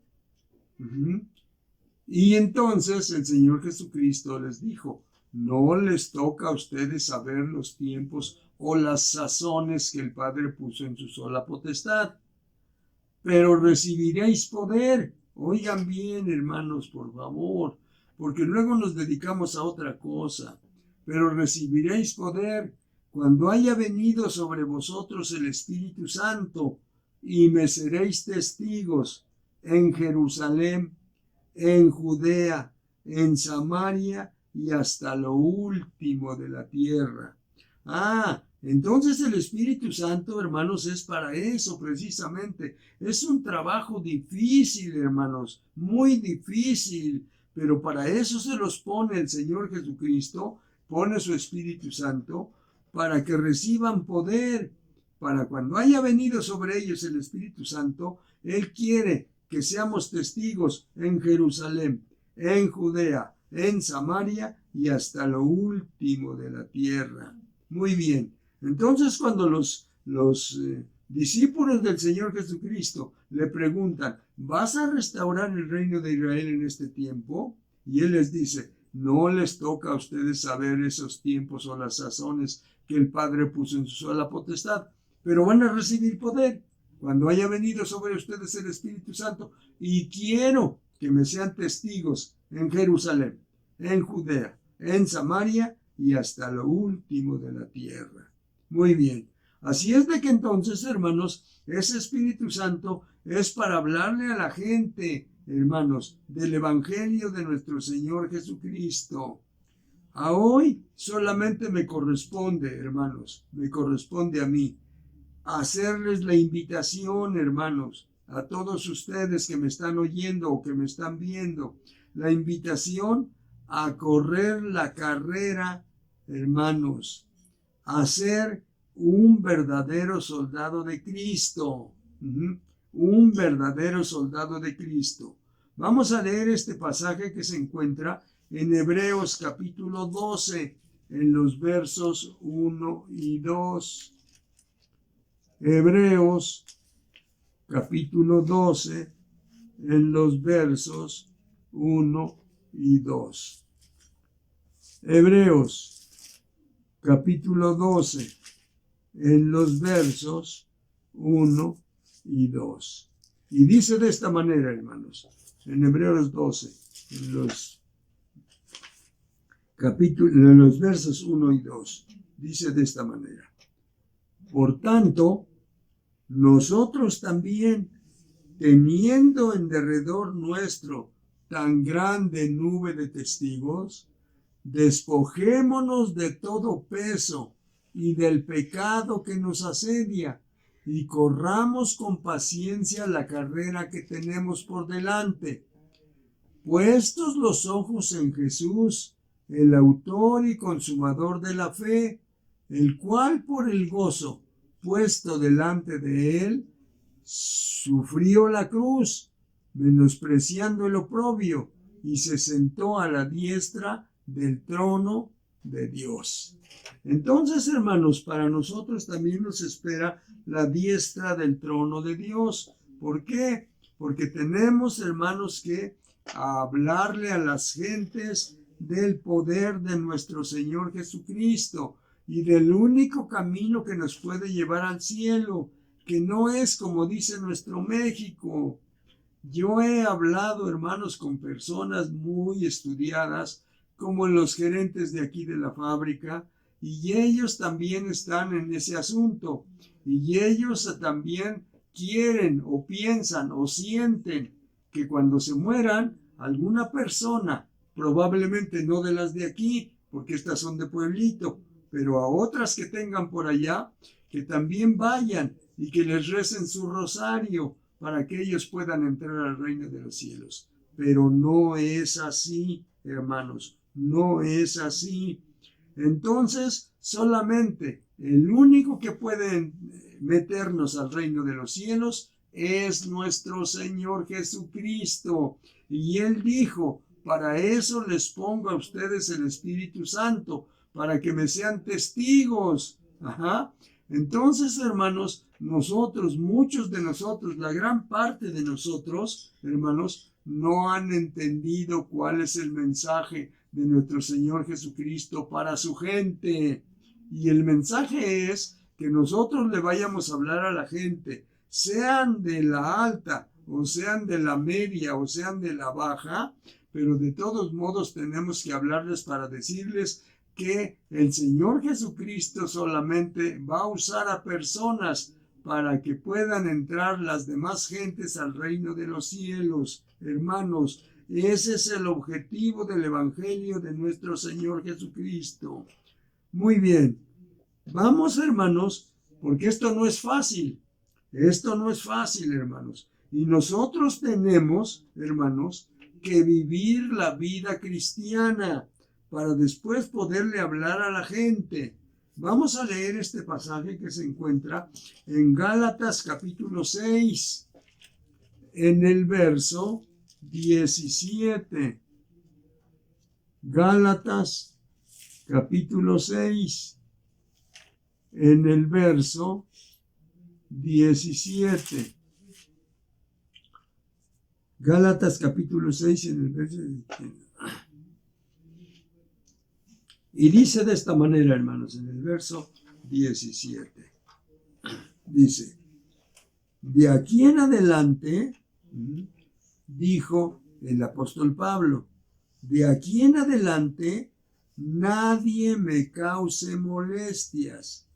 Speaker 1: Y entonces el Señor Jesucristo les dijo: no les toca a ustedes saber los tiempos o las sazones que el Padre puso en su sola potestad, pero recibiréis poder. Oigan bien, hermanos, por favor, porque luego nos dedicamos a otra cosa. Pero recibiréis poder cuando haya venido sobre vosotros el Espíritu Santo, y me seréis testigos en Jerusalén, en Judea, en Samaria y hasta lo último de la tierra. Entonces el Espíritu Santo, hermanos, es para eso precisamente. Es un trabajo difícil, hermanos, muy difícil, pero para eso se los pone el Señor Jesucristo, pone su Espíritu Santo, para que reciban poder, para cuando haya venido sobre ellos el Espíritu Santo, Él quiere que seamos testigos en Jerusalén, en Judea, en Samaria y hasta lo último de la tierra. Muy bien. Entonces, cuando los discípulos del Señor Jesucristo le preguntan: ¿vas a restaurar el reino de Israel en este tiempo? Y Él les dice: no les toca a ustedes saber esos tiempos o las sazones que el Padre puso en su sola potestad, pero van a recibir poder cuando haya venido sobre ustedes el Espíritu Santo, y quiero que me sean testigos en Jerusalén, en Judea, en Samaria y hasta lo último de la tierra. Muy bien. Así es de que entonces, hermanos, ese Espíritu Santo es para hablarle a la gente, hermanos, del Evangelio de nuestro Señor Jesucristo. A hoy solamente me corresponde, hermanos, me corresponde a mí hacerles la invitación, hermanos, a todos ustedes que me están oyendo o que me están viendo, la invitación a correr la carrera, hermanos, a ser un verdadero soldado de Cristo, un verdadero soldado de Cristo. Vamos a leer este pasaje que se encuentra en Hebreos capítulo 12, en los versos 1 y 2. Hebreos capítulo 12, en los versos 1 y 2. Hebreos capítulo 12, en los versos 1 y 2. Y dice de esta manera, hermanos, en Hebreos 12, en los versos 1 y 2, dice de esta manera: por tanto, nosotros también, teniendo en derredor nuestro tan grande nube de testigos, despojémonos de todo peso y del pecado que nos asedia, y corramos con paciencia la carrera que tenemos por delante, puestos los ojos en Jesús, el autor y consumador de la fe, el cual por el gozo puesto delante de él sufrió la cruz, menospreciando el oprobio, y se sentó a la diestra del trono de Dios. Entonces, hermanos, para nosotros también nos espera la diestra del trono de Dios. ¿Por qué? Porque tenemos, hermanos, que hablarle a las gentes del poder de nuestro Señor Jesucristo y del único camino que nos puede llevar al cielo, que no es como dice nuestro México. Yo he hablado, hermanos, con personas muy estudiadas, como los gerentes de aquí de la fábrica, y ellos también están en ese asunto, y ellos también quieren o piensan o sienten que cuando se mueran, alguna persona, probablemente no de las de aquí, porque estas son de pueblito, pero a otras que tengan por allá, que también vayan y que les recen su rosario para que ellos puedan entrar al reino de los cielos. Pero no es así, hermanos, no es así. Entonces, solamente el único que puede meternos al reino de los cielos es nuestro Señor Jesucristo. Y Él dijo: para eso les pongo a ustedes el Espíritu Santo, para que me sean testigos. Ajá. Entonces, hermanos, nosotros, muchos de nosotros, la gran parte de nosotros, hermanos, no han entendido cuál es el mensaje de nuestro Señor Jesucristo para su gente. Y el mensaje es que nosotros le vayamos a hablar a la gente, sean de la alta, o sean de la media, o sean de la baja, pero de todos modos tenemos que hablarles para decirles que el Señor Jesucristo solamente va a usar a personas para que puedan entrar las demás gentes al reino de los cielos. Hermanos, ese es el objetivo del Evangelio de nuestro Señor Jesucristo. Muy bien, vamos, hermanos, porque esto no es fácil. Esto no es fácil, hermanos. Y nosotros tenemos, hermanos, que vivir la vida cristiana para después poderle hablar a la gente. Vamos a leer este pasaje que se encuentra en Gálatas capítulo 6, en el verso 17. Gálatas capítulo 6, en el verso 17. Gálatas capítulo 6, en el verso 17. Y dice de esta manera, hermanos, en el verso 17. Dice, de aquí en adelante, dijo el apóstol Pablo, de aquí en adelante nadie me cause molestias,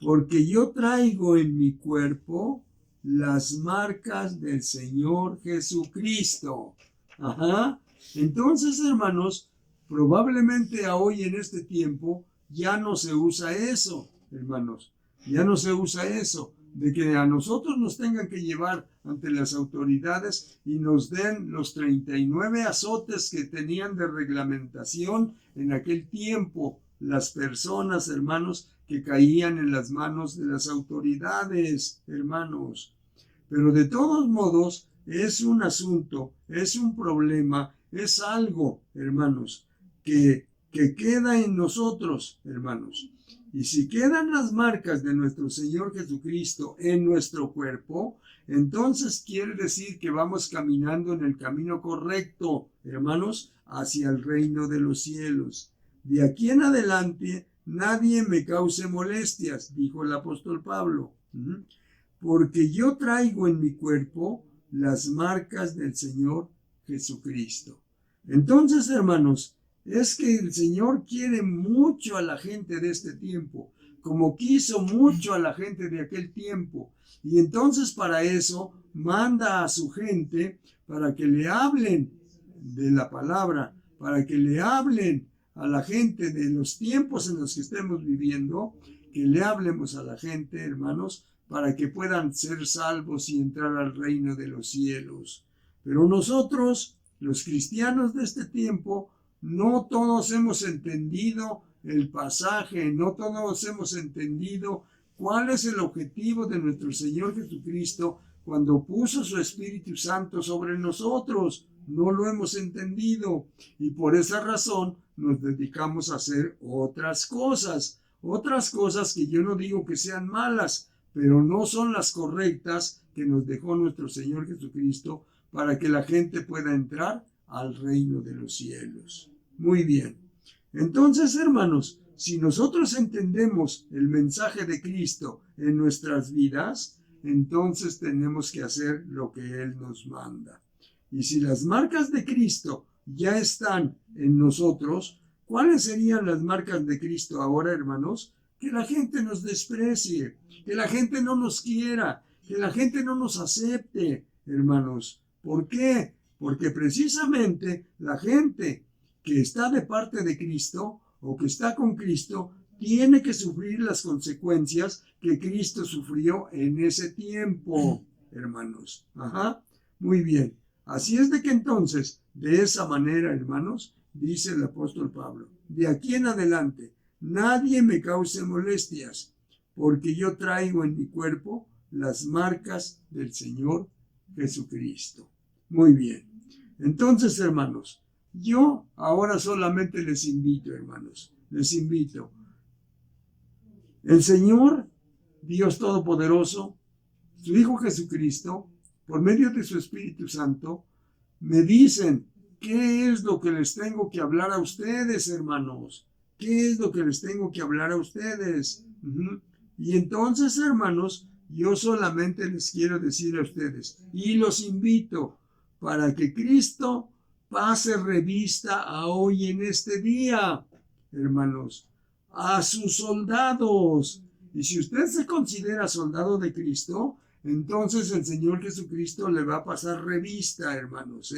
Speaker 1: porque yo traigo en mi cuerpo las marcas del Señor Jesucristo. Ajá. Entonces, hermanos, probablemente hoy en este tiempo ya no se usa eso, hermanos. Ya no se usa eso, de que a nosotros nos tengan que llevar ante las autoridades y nos den los 39 azotes que tenían de reglamentación en aquel tiempo las personas, hermanos, que caían en las manos de las autoridades, hermanos. Pero de todos modos es un asunto, es un problema, es algo, hermanos, que queda en nosotros, hermanos. Y si quedan las marcas de nuestro Señor Jesucristo en nuestro cuerpo, entonces quiere decir que vamos caminando en el camino correcto, hermanos, hacia el reino de los cielos. De aquí en adelante, nadie me cause molestias, dijo el apóstol Pablo, porque yo traigo en mi cuerpo las marcas del Señor Jesucristo. Entonces, hermanos, es que el Señor quiere mucho a la gente de este tiempo, como quiso mucho a la gente de aquel tiempo. Y entonces para eso manda a su gente para que le hablen de la palabra, para que le hablen a la gente de los tiempos en los que estemos viviendo, que le hablemos a la gente, hermanos, para que puedan ser salvos y entrar al reino de los cielos. Pero nosotros, los cristianos de este tiempo, no todos hemos entendido el pasaje, no todos hemos entendido cuál es el objetivo de nuestro Señor Jesucristo cuando puso su Espíritu Santo sobre nosotros. No lo hemos entendido y por esa razón nos dedicamos a hacer otras cosas que yo no digo que sean malas, pero no son las correctas que nos dejó nuestro Señor Jesucristo para que la gente pueda entrar al reino de los cielos. Muy bien. Entonces, hermanos, si nosotros entendemos el mensaje de Cristo en nuestras vidas, entonces tenemos que hacer lo que Él nos manda. Y si las marcas de Cristo ya están en nosotros, ¿cuáles serían las marcas de Cristo ahora, hermanos? Que la gente nos desprecie, que la gente no nos quiera, que la gente no nos acepte, hermanos. ¿Por qué? Porque precisamente la gente que está de parte de Cristo o que está con Cristo tiene que sufrir las consecuencias que Cristo sufrió en ese tiempo, hermanos. Ajá, muy bien. Así es de que entonces, de esa manera, hermanos, dice el apóstol Pablo, de aquí en adelante, nadie me cause molestias, porque yo traigo en mi cuerpo las marcas del Señor Jesucristo. Muy bien. Entonces, hermanos, yo ahora solamente les invito, hermanos, les invito. El Señor, Dios Todopoderoso, su Hijo Jesucristo, por medio de su Espíritu Santo, me dicen qué es lo que les tengo que hablar a ustedes, hermanos. ¿Qué es lo que les tengo que hablar a ustedes? Y entonces, hermanos, yo solamente les quiero decir a ustedes, y los invito para que Cristo pase revista a hoy en este día, hermanos, a sus soldados. Y si usted se considera soldado de Cristo, entonces el Señor Jesucristo le va a pasar revista, hermanos,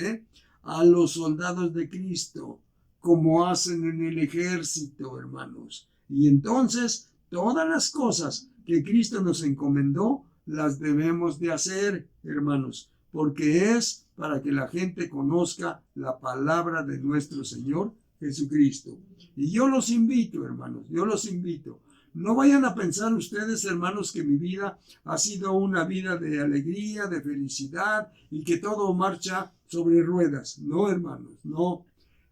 Speaker 1: a los soldados de Cristo, como hacen en el ejército, hermanos. Y entonces todas las cosas que Cristo nos encomendó, las debemos de hacer, hermanos, porque es para que la gente conozca la palabra de nuestro Señor Jesucristo. Y yo los invito, hermanos, yo los invito. No vayan a pensar ustedes, hermanos, que mi vida ha sido una vida de alegría, de felicidad y que todo marcha sobre ruedas. No, hermanos, no.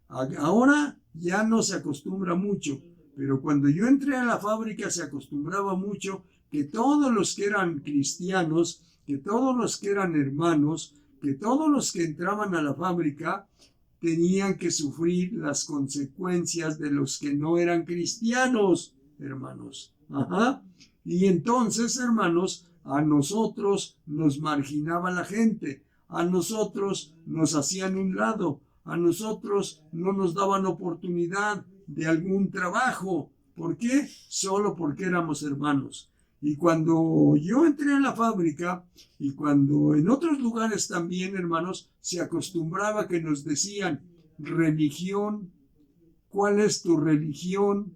Speaker 1: Ahora ya no se acostumbra mucho, pero cuando yo entré a la fábrica se acostumbraba mucho que todos los que eran cristianos, que todos los que eran hermanos, que todos los que entraban a la fábrica tenían que sufrir las consecuencias de los que no eran cristianos, hermanos. Y entonces, hermanos, a nosotros nos marginaba la gente, a nosotros nos hacían un lado, a nosotros no nos daban oportunidad de algún trabajo. ¿Por qué? Solo porque éramos hermanos. Y cuando yo entré a la fábrica y cuando en otros lugares también, hermanos, se acostumbraba que nos decían, religión, ¿cuál es tu religión,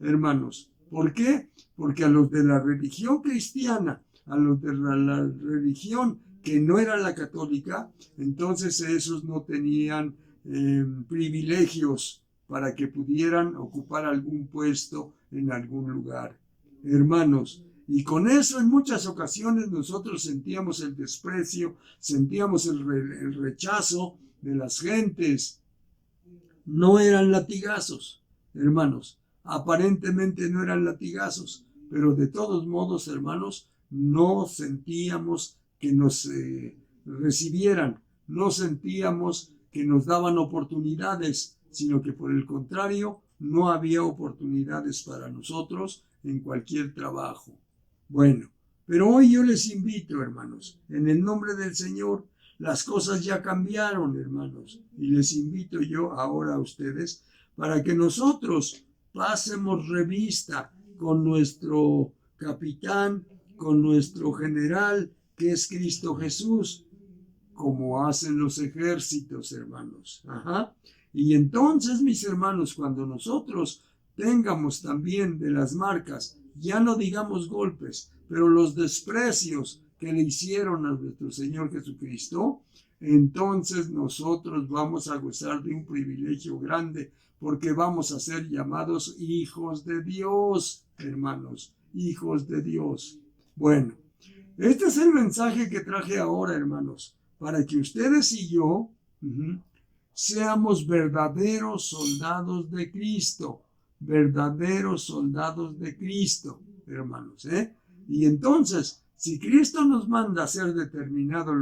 Speaker 1: hermanos? ¿Por qué? Porque a los de la religión cristiana, a los de la religión que no era la católica, entonces esos no tenían privilegios para que pudieran ocupar algún puesto en algún lugar. Hermanos, y con eso en muchas ocasiones nosotros sentíamos el desprecio, sentíamos el rechazo de las gentes. No eran latigazos, hermanos, aparentemente no eran latigazos, pero de todos modos, hermanos, no sentíamos que nos recibieran, no sentíamos que nos daban oportunidades, sino que por el contrario, no había oportunidades para nosotros en cualquier trabajo. Bueno, pero hoy yo les invito, hermanos, en el nombre del Señor, las cosas ya cambiaron, hermanos, y les invito yo ahora a ustedes para que nosotros pasemos revista con nuestro capitán, con nuestro general, que es Cristo Jesús, como hacen los ejércitos, hermanos. Y entonces, mis hermanos, cuando nosotros tengamos también de las marcas, ya no digamos golpes, pero los desprecios que le hicieron a nuestro Señor Jesucristo, entonces nosotros vamos a gozar de un privilegio grande, porque vamos a ser llamados hijos de Dios, hermanos, hijos de Dios. Bueno, este es el mensaje que traje ahora, hermanos, para que ustedes y yo seamos verdaderos soldados de Cristo, verdaderos soldados de Cristo, hermanos, Y entonces, si Cristo nos manda a hacer determinado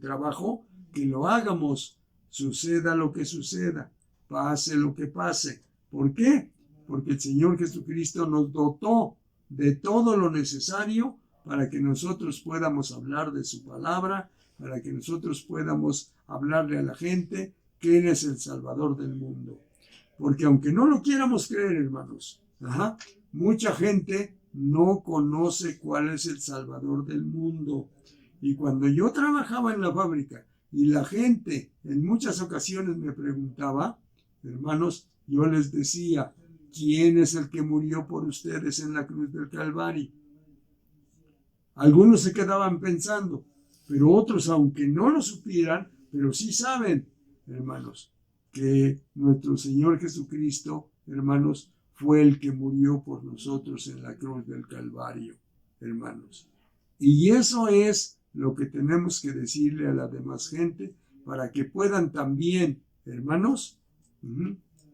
Speaker 1: trabajo, que lo hagamos, suceda lo que suceda, pase lo que pase. ¿Por qué? Porque el Señor Jesucristo nos dotó de todo lo necesario para que nosotros podamos hablar de su palabra, para que nosotros podamos hablarle a la gente que Él es el Salvador del mundo. Porque aunque no lo quieramos creer, hermanos, mucha gente no conoce cuál es el Salvador del mundo. Y cuando yo trabajaba en la fábrica y la gente en muchas ocasiones me preguntaba, hermanos, yo les decía, ¿quién es el que murió por ustedes en la cruz del Calvario? Algunos se quedaban pensando, pero otros, aunque no lo supieran, pero sí saben, hermanos, que nuestro Señor Jesucristo, hermanos, fue el que murió por nosotros en la cruz del Calvario, hermanos. Y eso es lo que tenemos que decirle a la demás gente para que puedan también, hermanos,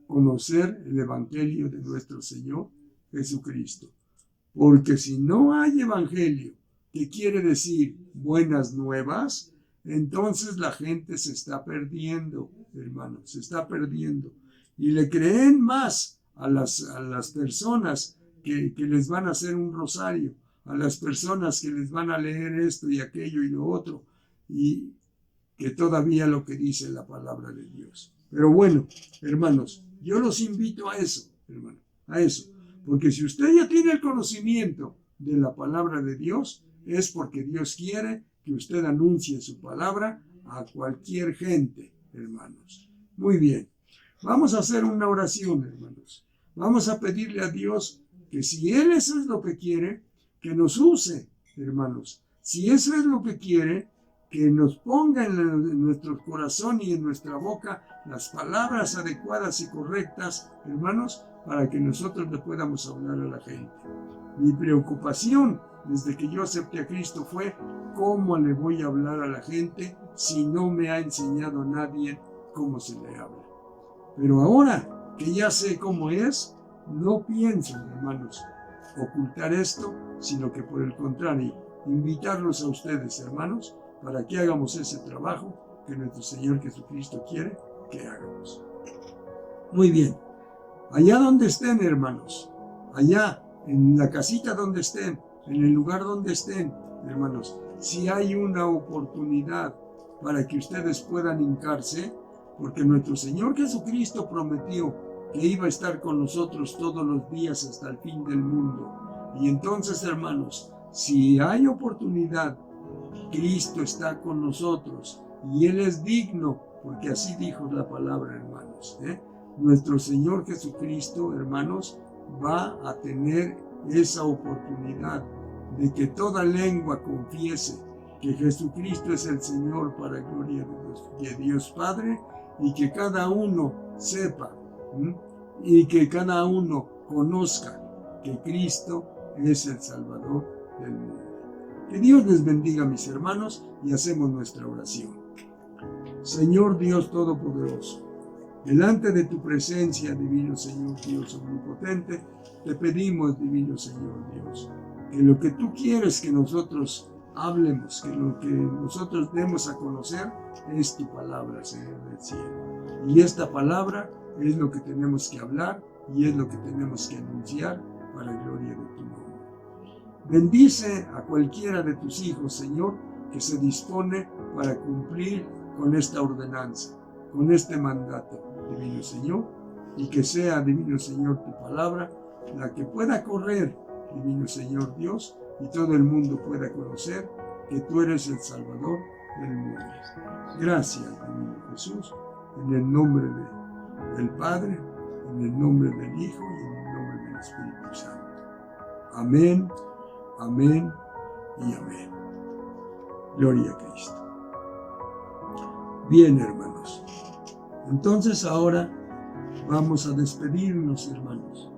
Speaker 1: conocer el Evangelio de nuestro Señor Jesucristo. Porque si no hay Evangelio, que quiere decir buenas nuevas, entonces la gente se está perdiendo, hermanos, se está perdiendo. Y le creen más a las personas que les van a hacer un rosario, a las personas que les van a leer esto y aquello y lo otro, y que todavía lo que dice la palabra de Dios. Pero bueno, hermanos, yo los invito a eso, hermano, a eso. Porque si usted ya tiene el conocimiento de la palabra de Dios, es porque Dios quiere que usted anuncie su palabra a cualquier gente, hermanos. Muy bien. Vamos a hacer una oración, hermanos. Vamos a pedirle a Dios que si Él eso es lo que quiere, que nos use, hermanos. Si eso es lo que quiere, que nos ponga en nuestro corazón y en nuestra boca las palabras adecuadas y correctas, hermanos, para que nosotros le podamos hablar a la gente. Mi preocupación desde que yo acepté a Cristo fue cómo le voy a hablar a la gente si no me ha enseñado nadie cómo se le habla. Pero ahora que ya sé cómo es, no pienso, hermanos, ocultar esto, sino que por el contrario, invitarlos a ustedes, hermanos, para que hagamos ese trabajo que nuestro Señor Jesucristo quiere que hagamos. Muy bien. Allá donde estén, hermanos, allá en la casita donde estén, en el lugar donde estén, hermanos, si hay una oportunidad para que ustedes puedan hincarse, porque nuestro Señor Jesucristo prometió que iba a estar con nosotros todos los días hasta el fin del mundo. Y entonces, hermanos, si hay oportunidad, Cristo está con nosotros y Él es digno, porque así dijo la palabra, hermanos. Nuestro Señor Jesucristo, hermanos, va a tener esa oportunidad de que toda lengua confiese que Jesucristo es el Señor para gloria de Dios Padre, y que cada uno sepa y que cada uno conozca que Cristo es el Salvador del mundo. Que Dios les bendiga, mis hermanos, y hacemos nuestra oración. Señor Dios Todopoderoso, delante de tu presencia, divino Señor Dios omnipotente, te pedimos, divino Señor Dios, que lo que tú quieres que nosotros hablemos, que lo que nosotros demos a conocer es tu palabra, Señor del cielo. Y esta palabra es lo que tenemos que hablar y es lo que tenemos que anunciar para gloria de tu nombre. Bendice a cualquiera de tus hijos, Señor, que se dispone para cumplir con esta ordenanza, con este mandato, divino Señor, y que sea, divino Señor, tu palabra la que pueda correr, divino Señor Dios, y todo el mundo pueda conocer que tú eres el Salvador del mundo. Gracias, divino Jesús, en el nombre del Padre, en el nombre del Hijo y en el nombre del Espíritu Santo. Amén, amén y amén. Gloria a Cristo. Bien, hermanos. Entonces ahora vamos a despedirnos, hermanos.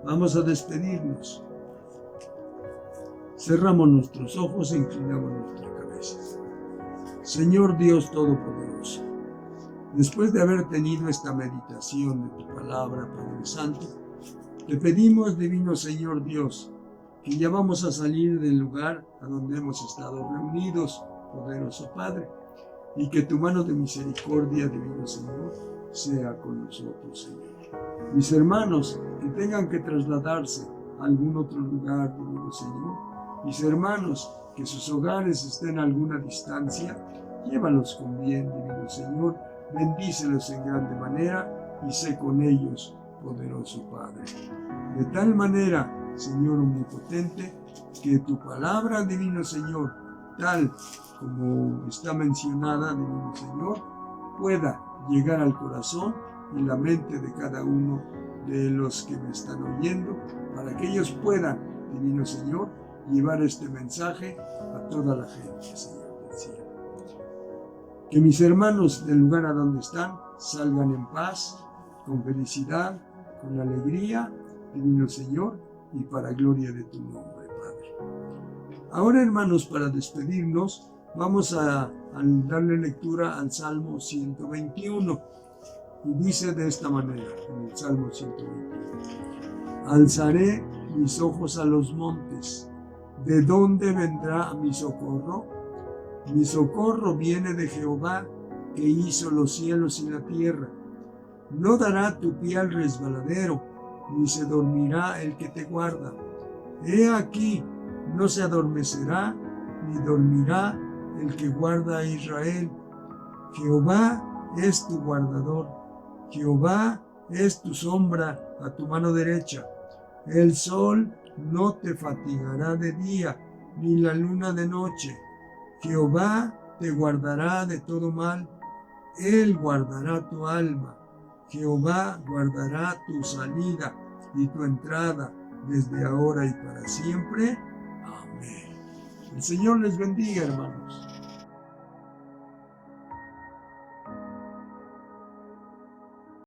Speaker 1: Vamos a despedirnos. Cerramos nuestros ojos e inclinamos nuestra cabeza. Señor Dios Todopoderoso, después de haber tenido esta meditación de tu palabra, Padre Santo, te pedimos, divino Señor Dios, que ya vamos a salir del lugar a donde hemos estado reunidos, poderoso Padre, y que tu mano de misericordia, divino Señor, sea con nosotros, Señor. Mis hermanos que tengan que trasladarse a algún otro lugar, divino Señor, mis hermanos que sus hogares estén a alguna distancia, llévalos con bien, divino Señor, bendícelos en grande manera y sé con ellos, poderoso Padre. De tal manera, Señor omnipotente, que tu palabra, divino Señor, tal como está mencionada, divino Señor, pueda llegar al corazón y la mente de cada uno de los que me están oyendo, para que ellos puedan, divino Señor, llevar este mensaje a toda la gente, Señor del cielo. Que mis hermanos del lugar a donde están salgan en paz, con felicidad, con alegría, divino Señor, y para gloria de tu nombre, Padre. Ahora, hermanos, para despedirnos, vamos a darle lectura al Salmo 121. Y dice de esta manera en el Salmo 121. Alzaré mis ojos a los montes. ¿De dónde vendrá mi socorro? Mi socorro viene de Jehová, que hizo los cielos y la tierra. No dará tu pie al resbaladero, ni se dormirá el que te guarda. He aquí, no se adormecerá, ni dormirá el que guarda a Israel. Jehová es tu guardador. Jehová es tu sombra a tu mano derecha. El sol no te fatigará de día, ni la luna de noche. Jehová te guardará de todo mal. Él guardará tu alma. Jehová guardará tu salida y tu entrada desde ahora y para siempre. Amén. El Señor les bendiga, hermanos.